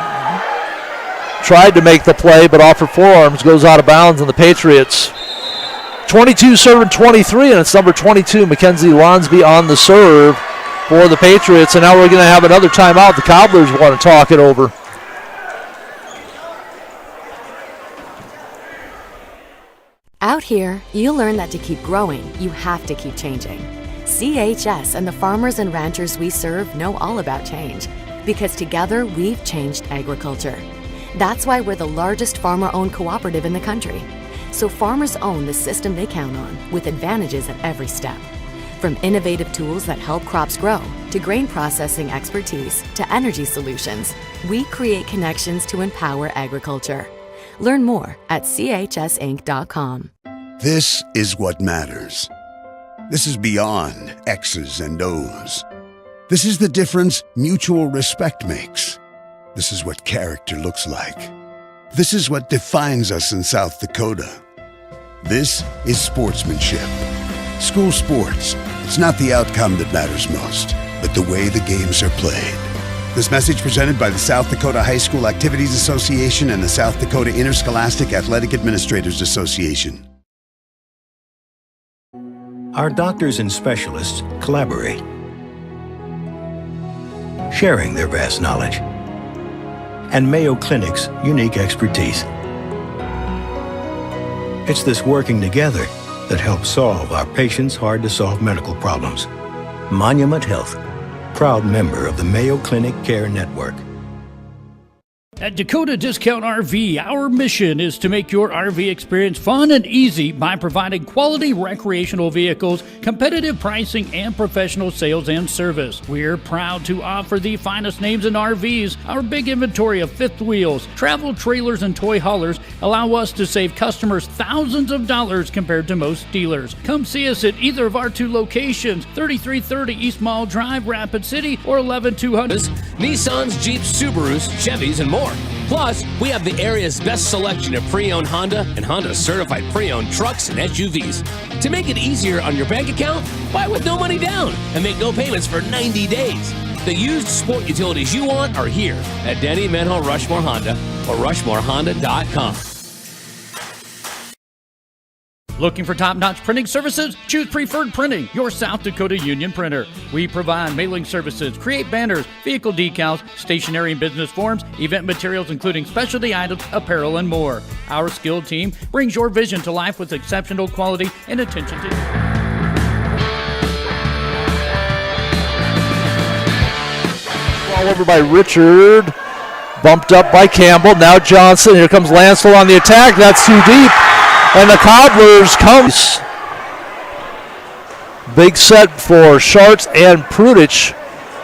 tried to make the play, but off her forearms goes out of bounds, and the Patriots 22 serving 23, and it's number 22, Mackenzie Lonsby on the serve for the Patriots. And now we're going to have another timeout. The Cobblers want to talk it over.
Out here, you learn that to keep growing, you have to keep changing. CHS and the farmers and ranchers we serve know all about change, because together we've changed agriculture. That's why we're the largest farmer-owned cooperative in the country. So farmers own the system they count on, with advantages at every step. From innovative tools that help crops grow, to grain processing expertise, to energy solutions, we create connections to empower agriculture. Learn more at chsinc.com.
This is what matters. This is beyond X's and O's. This is the difference mutual respect makes. This is what character looks like. This is what defines us in South Dakota. This is sportsmanship. School sports, it's not the outcome that matters most, but the way the games are played. This message presented by the South Dakota High School Activities Association and the South Dakota Interscholastic Athletic Administrators Association.
Our doctors and specialists collaborate, sharing their vast knowledge and Mayo Clinic's unique expertise. It's this working together that helps solve our patients' hard-to-solve medical problems. Monument Health, proud member of the Mayo Clinic Care Network.
At Dakota Discount RV, our mission is to make your RV experience fun and easy by providing quality recreational vehicles, competitive pricing, and professional sales and service. We're proud to offer the finest names in RVs. Our big inventory of fifth wheels, travel trailers, and toy haulers allow us to save customers thousands of dollars compared to most dealers. Come see us at either of our two locations, 3330 East Mall Drive, Rapid City, or 11200.
Nissans, Jeeps, Subarus, Chevys, and more. Plus, we have the area's best selection of pre-owned Honda and Honda certified pre-owned trucks and SUVs. To make it easier on your bank account, buy with no money down and make no payments for 90 days. The used sport utilities you want are here at Denny, Menho, Rushmore Honda or RushmoreHonda.com.
Looking for top-notch printing services? Choose Preferred Printing, your South Dakota union printer. We provide mailing services, create banners, vehicle decals, stationery and business forms, event materials including specialty items, apparel, and more. Our skilled team brings your vision to life with exceptional quality and attention to detail.
Ball over by Richard, bumped up by Campbell. Now Johnson. Here comes Lancel on the attack. That's too deep. And the Cobblers comes. Big set for Schartz and Prudich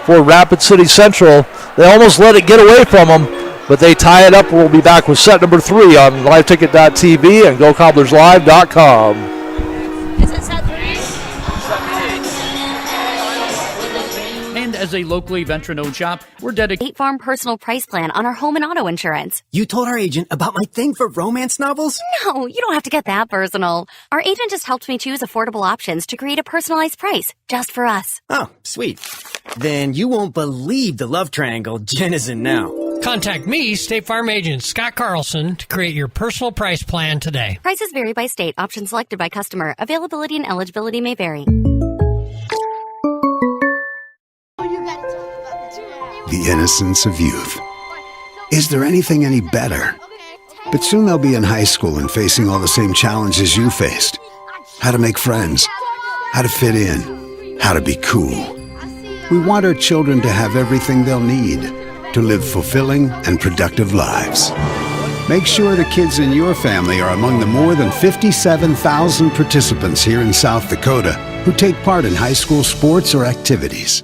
for Rapid City Central. They almost let it get away from them, but they tie it up. We'll be back with set number 3 on liveticket.tv and GoCobblersLive.com.
As a locally veteran-owned shop, we're dedicated
State Farm personal price plan on our home and auto insurance.
You told our agent about my thing for romance novels?
No, you don't have to get that personal. Our agent just helped me choose affordable options to create a personalized price just for us.
Oh, sweet. Then you won't believe the love triangle Jen is in now.
Contact me, State Farm agent Scott Carlson, to create your personal price plan today.
Prices vary by state. Options selected by customer. Availability and eligibility may vary.
The innocence of youth. Is there anything any better? But soon they'll be in high school and facing all the same challenges you faced. How to make friends, how to fit in, how to be cool. We want our children to have everything they'll need to live fulfilling and productive lives. Make sure the kids in your family are among the more than 57,000 participants here in South Dakota who take part in high school sports or activities.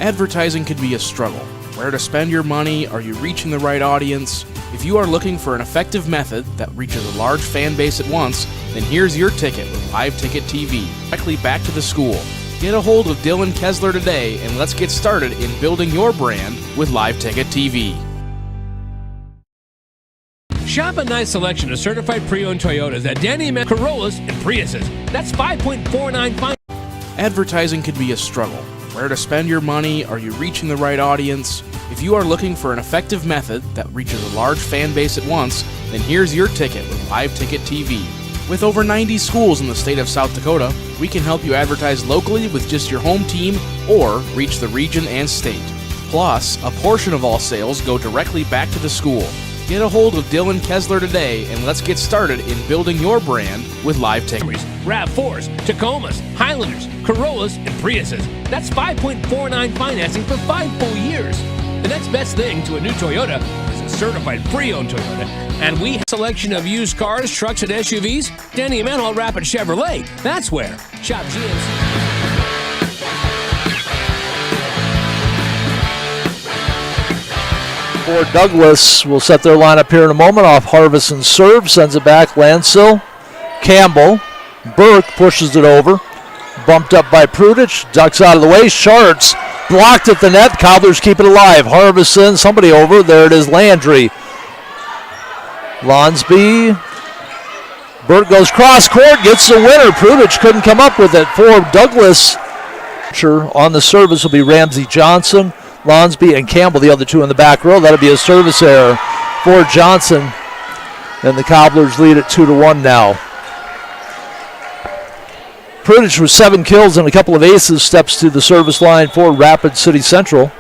Advertising can be a struggle. Where to spend your money? Are you reaching the right audience? If you are looking for an effective method that reaches a large fan base at once, then here's your ticket with Live Ticket TV, directly back to the school. Get a hold of Dylan Kessler today and let's get started in building your brand with Live Ticket TV.
Shop a nice selection of certified pre-owned Toyotas at Danny and Corollas and Priuses. That's 5.49 fine.
Advertising can be a struggle. Where to spend your money? Are you reaching the right audience? If you are looking for an effective method that reaches a large fan base at once, then here's your ticket with Live Ticket TV. With over 90 schools in the state of South Dakota, we can help you advertise locally with just your home team or reach the region and state. Plus, a portion of all sales go directly back to the school. Get a hold of Dylan Kessler today and let's get started in building your brand with Live Ticket.
RAV4s, Tacomas, Highlanders, Corollas, and Priuses. That's 5.49 financing for 5 full years. The next best thing to a new Toyota is a certified pre-owned Toyota. And we have a selection of used cars, trucks, and SUVs. Danny Emanuel Rapid Chevrolet. That's where. Shop GMC.
For Douglas will set their lineup here in a moment. Off Harvison serve, sends it back. Lancel, Campbell, Burke pushes it over. Bumped up by Prudich, ducks out of the way. Sharts blocked at the net. Cobblers keep it alive. Harvison, somebody over. There it is, Landry. Lonsby. Burke goes cross court, gets the winner. Prudich couldn't come up with it. For Douglas, on the service will be Ramsey Johnson, Lonsby, and Campbell, the other two in the back row. That'll be a service error for Johnson. And the Cobblers lead it 2-1 now. Prudich with 7 kills and a couple of aces steps to the service line for Rapid City Central.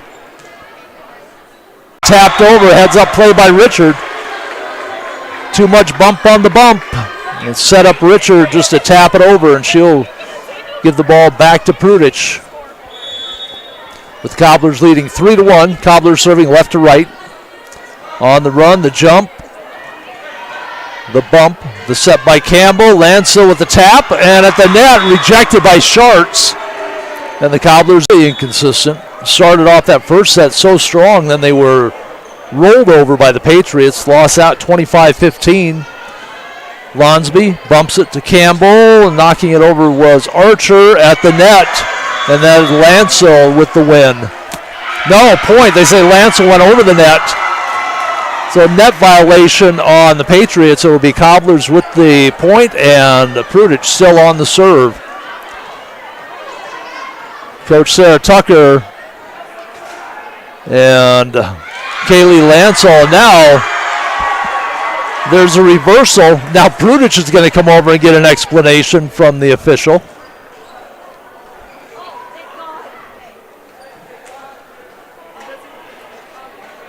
Tapped over, heads up play by Richard. Too much bump on the bump. And set up Richard just to tap it over, and she'll give the ball back to Prudich. With Cobblers leading 3-1. Cobblers serving left to right. On the run, the jump. The bump, the set by Campbell. Lancel with the tap, and at the net, rejected by Sharts. And the Cobblers are inconsistent. Started off that first set so strong, then they were rolled over by the Patriots. Lost out 25-15. Lonsby bumps it to Campbell, and knocking it over was Archer at the net. And that is Lancel with the win. No, point. They say Lancel went over the net. So net violation on the Patriots. It will be Cobblers with the point, and Prudich still on the serve. Coach Sarah Tucker and Kaylee Lancel. Now there's a reversal. Now Prudich is going to come over and get an explanation from the official.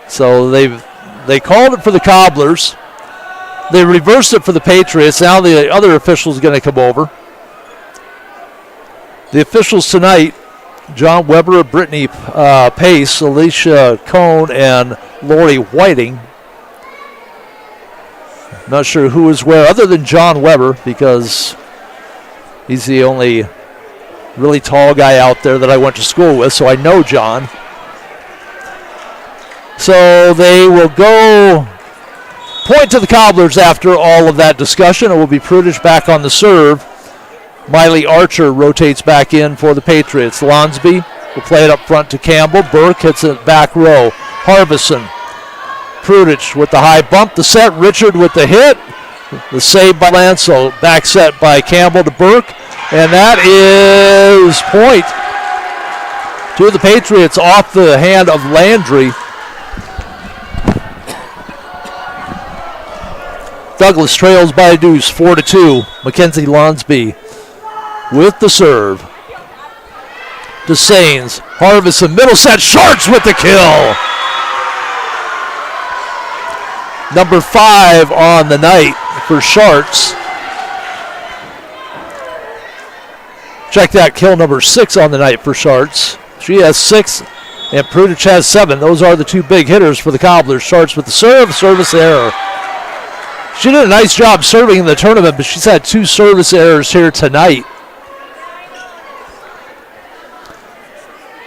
So they called it for the Cobblers. They reversed it for the Patriots. Now the other official is going to come over. The officials tonight, John Weber, Brittany Pace, Alicia Cohn, and Lori Whiting. Not sure who is where other than John Weber, because he's the only really tall guy out there that I went to school with, so I know John. So they will go point to the Cobblers after all of that discussion. It will be Prudich back on the serve. Miley Archer rotates back in for the Patriots. Lonsby will play it up front to Campbell. Burke hits it back row. Harbison. Prudich with the high bump. The set. Richard with the hit. The save by Lancel. Back set by Campbell to Burke. And that is point to the Patriots off the hand of Landry. Douglas trails by a deuce, 4-2. Mackenzie Lonsby with the serve. To Sains. Harvison, middle set. Sharts with the kill. Number 5 on the night for Sharts. Check that, kill number 6 on the night for Sharts. She has 6, and Prudich has 7. Those are the two big hitters for the Cobblers. Sharts with the serve, service error. She did a nice job serving in the tournament, but she's had 2 service errors here tonight.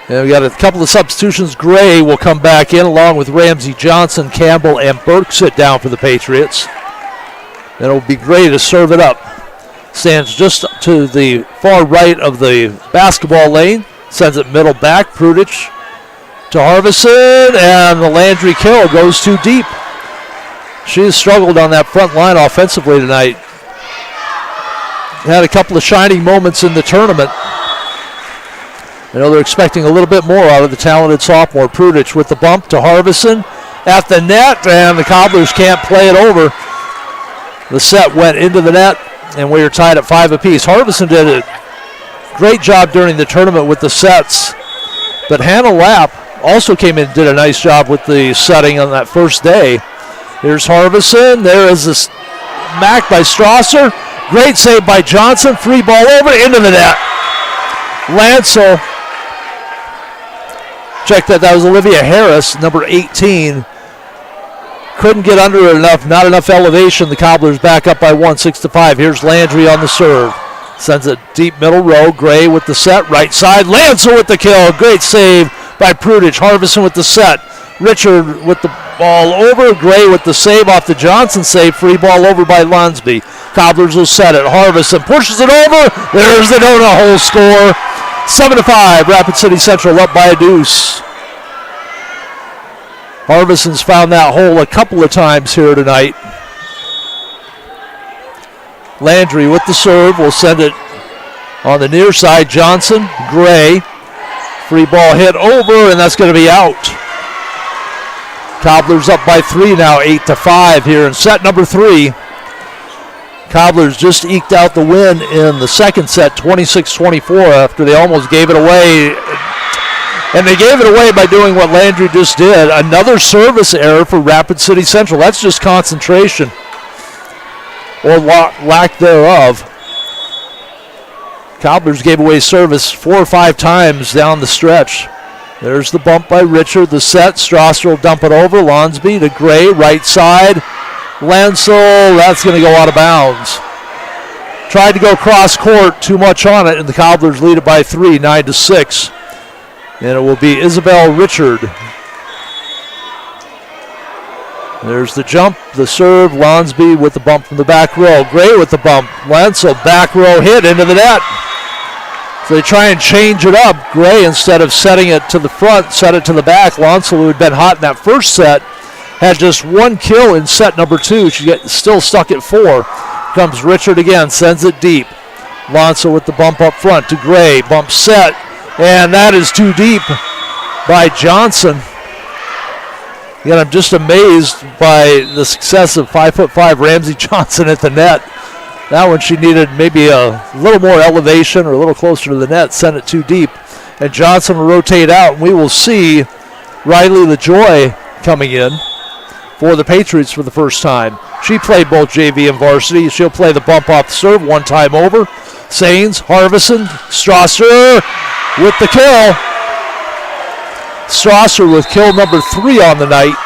And we got a couple of substitutions. Gray will come back in along with Ramsey, Johnson, Campbell, and Burke sit down for the Patriots. And it'll be Gray to serve it up. Stands just to the far right of the basketball lane. Sends it middle back. Prudich to Harvison, and the Landry kill goes too deep. She has struggled on that front line offensively tonight. Had a couple of shining moments in the tournament. I know they're expecting a little bit more out of the talented sophomore. Prudich with the bump to Harvison at the net, and the Cobblers can't play it over. The set went into the net, and we are tied at 5 apiece. Harvison did a great job during the tournament with the sets, but Hannah Lapp also came in and did a nice job with the setting on that first day. Here's Harvison. There is this smack by Strasser. Great save by Johnson. Free ball over into the net. Lancel. Check that. That was Olivia Harris, number 18. Couldn't get under it enough. Not enough elevation. The Cobblers back up by 1, 6-5. Here's Landry on the serve. Sends it deep middle row. Gray with the set. Right side. Lancel with the kill. Great save by Prudich. Harvison with the set. Richard with the ball over. Gray with the save off the Johnson save. Free ball over by Lonsby. Cobblers will set it. Harbison pushes it over. There's the donut hole score. 7-5. Rapid City Central up by a deuce. Harbison's found that hole a couple of times here tonight. Landry with the serve. Will send it on the near side. Johnson. Gray. Free ball hit over, and that's going to be out. Cobblers up by 3 now, 8-5 here in set number 3. Cobblers just eked out the win in the second set, 26-24, after they almost gave it away. And they gave it away by doing what Landry just did. Another service error for Rapid City Central. That's just concentration, or lack thereof. Cobblers gave away service 4 or 5 times down the stretch. There's the bump by Richard. The set. Strasser will dump it over. Lonsby to Gray. Right side. Lancel. That's going to go out of bounds. Tried to go cross court. Too much on it. And the Cobblers lead it by 3, 9-6. And it will be Isabel Richard. There's the jump. The serve. Lonsby with the bump from the back row. Gray with the bump. Lancel. Back row hit into the net. So they try and change it up. Gray, instead of setting it to the front, set it to the back. Lancel, who had been hot in that first set, had just 1 kill in set number 2. She still stuck at 4. Comes Richard again, sends it deep. Lancel with the bump up front to Gray. Bump set, and that is too deep by Johnson. Again, I'm just amazed by the success of 5'5" Ramsey Johnson at the net. That one she needed maybe a little more elevation or a little closer to the net, sent it too deep. And Johnson will rotate out, and we will see Riley LaJoy coming in for the Patriots for the first time. She played both JV and varsity. She'll play the bump off the serve, 1 time over. Sains, Harvison, Strasser with the kill. Strasser with kill number 3 on the night.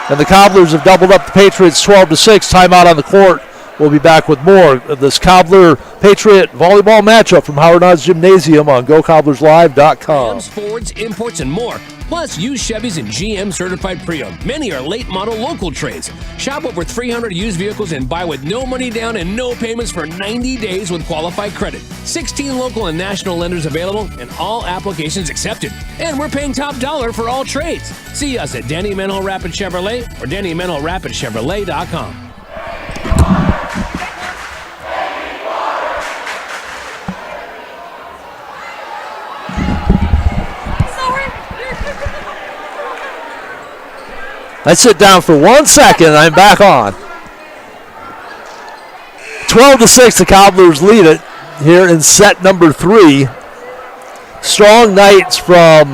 And the Cobblers have doubled up the Patriots 12-6. Timeout on the court. We'll be back with more of this Cobbler-Patriot volleyball matchup from Howard Knott Gymnasium on GoCobblersLive.com.
Fords, imports, and more. Plus, used Chevys and GM certified pre-owned. Many are late model local trades. Shop over 300 used vehicles and buy with no money down and no payments for 90 days with qualified credit. 16 local and national lenders available and all applications accepted. And we're paying top dollar for all trades. See us at Danny Menlo Rapid Chevrolet or DannyMenloRapidChevrolet.com.
I sit down for 1 second and I'm back on. 12-6, the Cobblers lead it here in set number 3. Strong nights from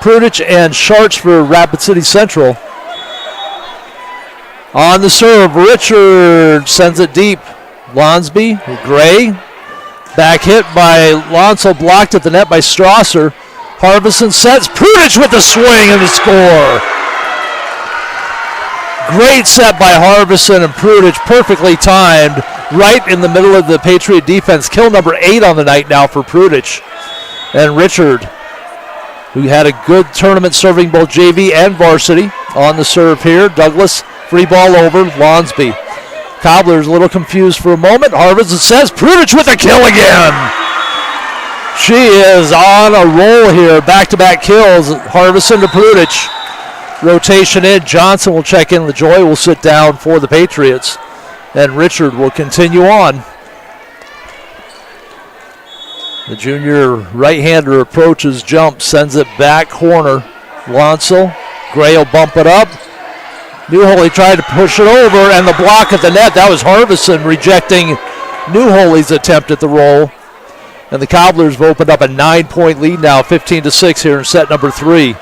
Prudich and Sharts for Rapid City Central. On the serve, Richard sends it deep. Lonsby, Gray. Back hit by Lancel, blocked at the net by Strasser. Harvison sets. Prudich with the swing and the score. Great set by Harvison and Prudich, perfectly timed, right in the middle of the Patriot defense. Kill number 8 on the night now for Prudich. And Richard who had a good tournament serving both JV and varsity. On the serve here, Douglas, free ball over, Lonsby. Cobblers a little confused for a moment. Harvison says, Prudich with a kill again. She is on a roll here, back-to-back kills. Harvison to Prudich. Rotation in, Johnson will check in, LaJoy will sit down for the Patriots, and Richard will continue on. The junior right-hander approaches, jump, sends it back corner. Lonsel, Gray will bump it up. Newholy tried to push it over, and the block at the net. That was Harvison rejecting Newholy's attempt at the roll. And the Cobblers have opened up a 9-point lead now, 15-6 here in set number 3.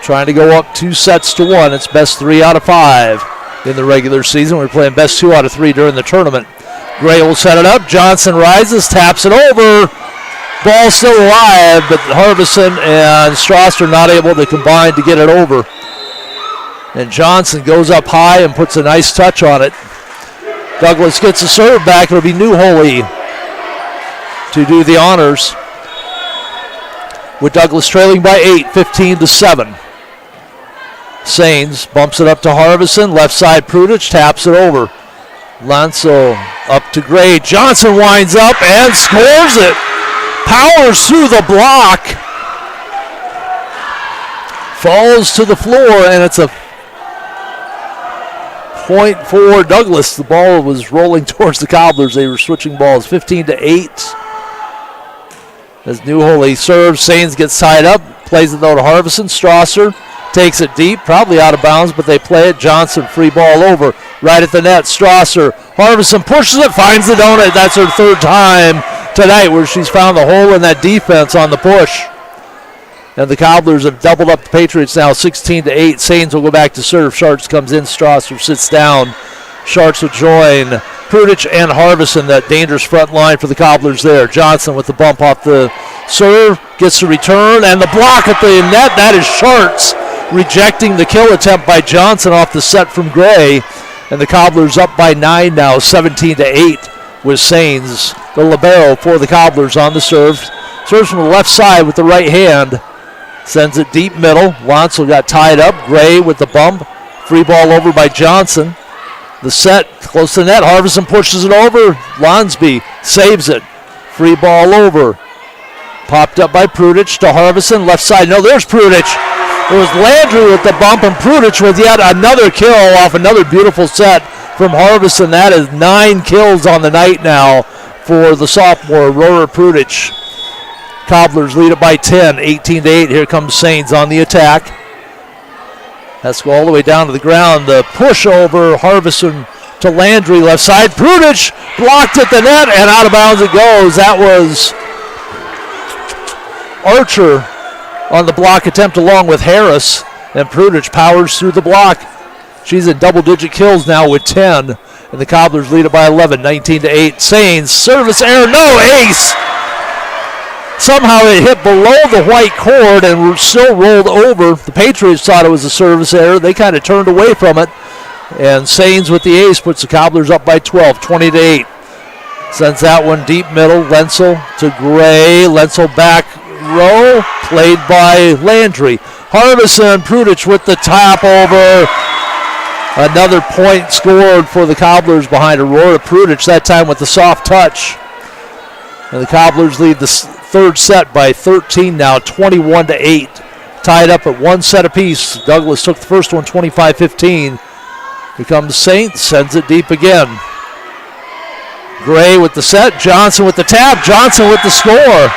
Trying to go up 2-1. It's best 3 out of 5 in the regular season. We're playing best 2 out of 3 during the tournament. Gray will set it up. Johnson rises, taps it over. Ball still alive, but Harvison and Strasser not able to combine to get it over. And Johnson goes up high and puts a nice touch on it. Douglas gets a serve back. It'll be Newholy to do the honors, with Douglas trailing by 8, 15-7. Sains bumps it up to Harvison. Left side, Prudich taps it over. Lancel up to Gray. Johnson winds up and scores it. Powers through the block. Falls to the floor, and it's a point for Douglas. The ball was rolling towards the Cobblers. They were switching balls, 15-8. As Newholy serves, Sains gets tied up. Plays it though to Harvison. Strasser takes it deep, probably out of bounds, but they play it. Johnson, free ball over, right at the net. Strasser, Harvison pushes it, finds the donut. That's her third time tonight where she's found the hole in that defense on the push. And the Cobblers have doubled up the Patriots now, 16-8. Sains will go back to serve. Sharts comes in. Strasser sits down. Sharts will join Prudich and Harvison, that dangerous front line for the Cobblers there. Johnson with the bump off the serve, gets the return, and the block at the net. That is Sharts rejecting the kill attempt by Johnson off the set from Gray. And the Cobblers up by 9 now, 17-8, with Sains, the libero for the Cobblers on the serve. Serves from the left side with the right hand. Sends it deep middle. Lancel got tied up. Gray with the bump. Free ball over by Johnson. The set close to the net. Harvison pushes it over. Lonsby saves it. Free ball over. Popped up by Prudich to Harvison. Left side. No, there's Prudich. It was Landry with the bump, and Prudich with yet another kill off another beautiful set from Harvison. That is 9 kills on the night now for the sophomore, Aurora Prudich. Cobblers lead it by 10, 18-8. Here comes Sains on the attack. Has to go all the way down to the ground. The push over, Harvison to Landry, left side. Prudich blocked at the net, and out of bounds it goes. That was Archer on the block attempt along with Harris, and Prudich powers through the block. She's in double-digit kills now with 10, and the Cobblers lead it by 11, 19-8. Sains, service error, no, ace! Somehow it hit below the white cord and still rolled over. The Patriots thought it was a service error. They kind of turned away from it. And Sains with the ace puts the Cobblers up by 12, 20-8. Sends that one deep middle. Lenzel to Gray. Lenzel back row. Played by Landry. Harbison, Prudich with the tap over. Another point scored for the Cobblers behind Aurora Prudich, that time with the soft touch. And the Cobblers lead the third set by 13 now, 21-8. Tied up at one set apiece. Douglas took the first one, 25-15. Here comes Saints, sends it deep again. Gray with the set, Johnson with the tap, Johnson with the score.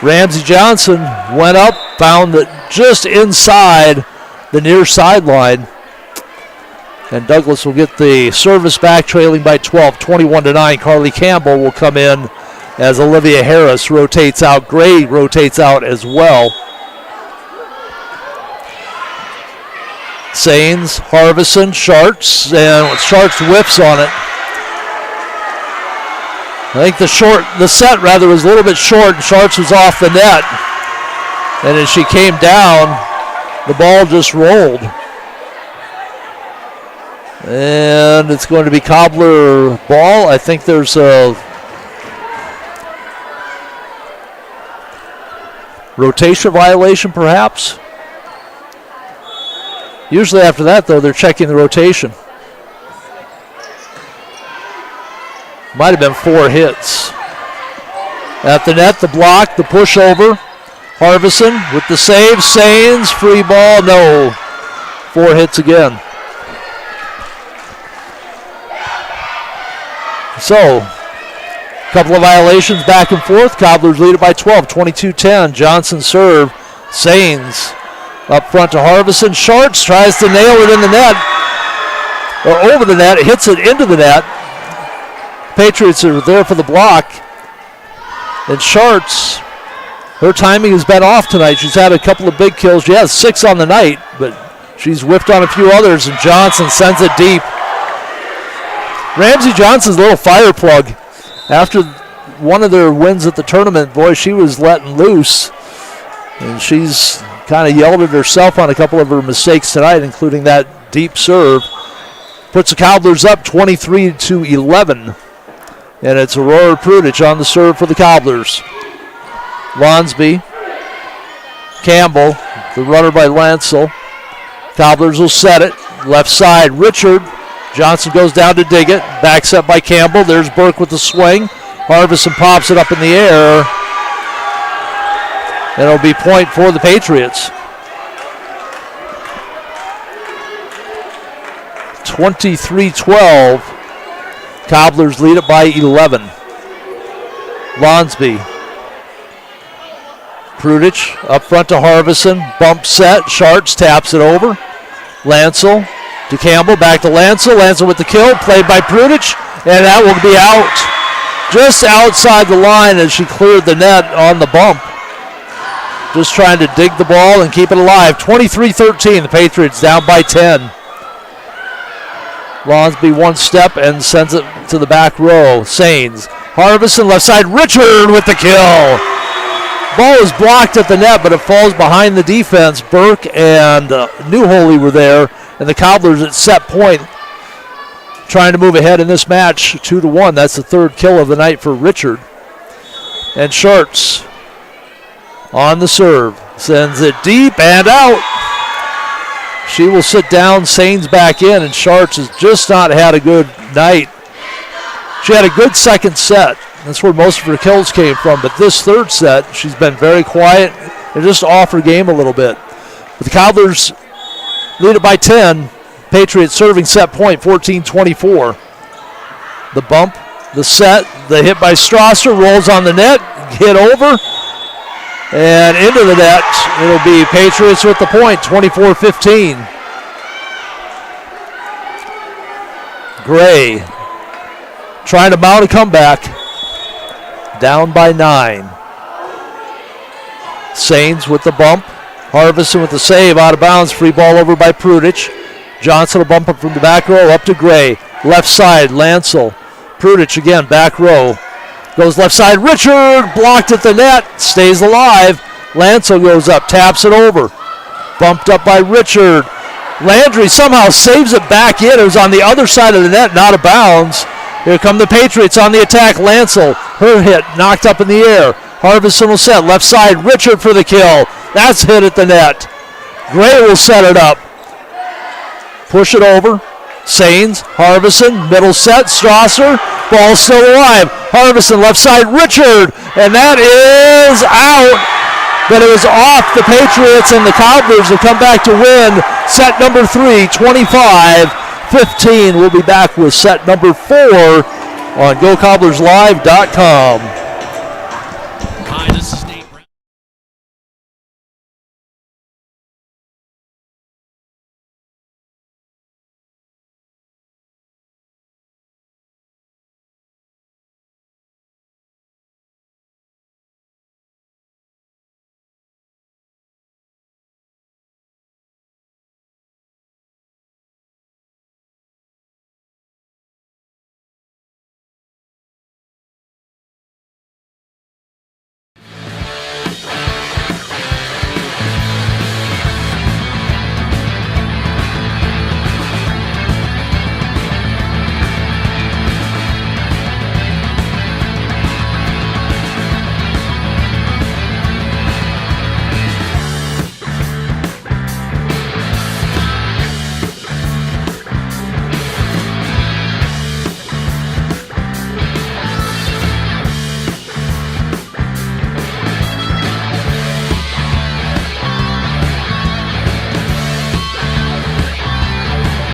Ramsey Johnson went up, found it just inside the near sideline. And Douglas will get the service back, trailing by 12, 21-9. Carly Campbell will come in as Olivia Harris rotates out. Gray rotates out as well. Sains, Harvison, Sharts, and Sharts whips on it. I think the set was a little bit short, and Sharts was off the net. And as she came down, the ball just rolled. And it's going to be Cobbler ball. I think there's a Rotation violation, perhaps? Usually after that, though, they're checking the rotation. Might have been 4 hits. At the net, the block, the pushover. Harvison with the save. Sains, free ball, no. 4 hits again. So, a couple of violations back and forth. Cobblers lead it by 12, 22-10. Johnson serve. Sains up front to Harvison. Sharts tries to nail it in the net. Or over the net. It hits it into the net. Patriots are there for the block. And Sharts, her timing has been off tonight. She's had a couple of big kills. She has 6 on the night, but she's whiffed on a few others, and Johnson sends it deep. Ramsey Johnson's a little fire plug. After one of their wins at the tournament, boy, she was letting loose. And she's kind of yelled at herself on a couple of her mistakes tonight, including that deep serve. Puts the Cobblers up 23-11. And it's Aurora Prudich on the serve for the Cobblers. Lonsby. Campbell, the runner by Lancel. Cobblers will set it. Left side, Richard. Johnson goes down to dig it. Backs up by Campbell. There's Burke with the swing. Harvison pops it up in the air. And it'll be point for the Patriots. 23-12. Cobblers lead it by 11. Lonsby. Prudich up front to Harvison. Bump set. Sharts taps it over. Lancel to Campbell. Back to Lancel. Lancel with the kill. Played by Prudich. And that will be out. Just outside the line as she cleared the net on the bump. Just trying to dig the ball and keep it alive. 23-13. The Patriots down by 10. Lonsby one step and sends it to the back row. Sains. Harvison left side. Richard with the kill. Ball is blocked at the net, but it falls behind the defense. Burke and Newholy were there, and the Cobblers at set point trying to move ahead in this match 2-1. That's the 3rd kill of the night for Richard. And Sharts on the serve. Sends it deep and out. She will sit down. Sains back in, and Sharts has just not had a good night. She had a good second set. That's where most of her kills came from. But this 3rd set, she's been very quiet and just off her game a little bit. But the Cobblers lead it by 10. Patriots serving set point, 14-24. The bump, the set, the hit by Strasser, rolls on the net, hit over, and into the net. It'll be Patriots with the point, 24-15. Gray trying to mount a comeback. Down by 9. Sains with the bump. Harvison with the save, out of bounds. Free ball over by Prudich. Johnson will bump it from the back row up to Gray. Left side, Lancel. Prudich again, back row. Goes left side, Richard, blocked at the net, stays alive. Lancel goes up, taps it over. Bumped up by Richard. Landry somehow saves it back in. It was on the other side of the net, not out of bounds. Here come the Patriots on the attack. Lancel, her hit, knocked up in the air. Harvison will set, left side, Richard for the kill. That's hit at the net. Gray will set it up. Push it over. Sains, Harvison, middle set, Strasser, ball still alive. Harvison, left side, Richard, and that is out. But it was off the Patriots, and the Cobblers will come back to win set number 3, 25-15. We'll be back with set number 4 on GoCobblersLive.com.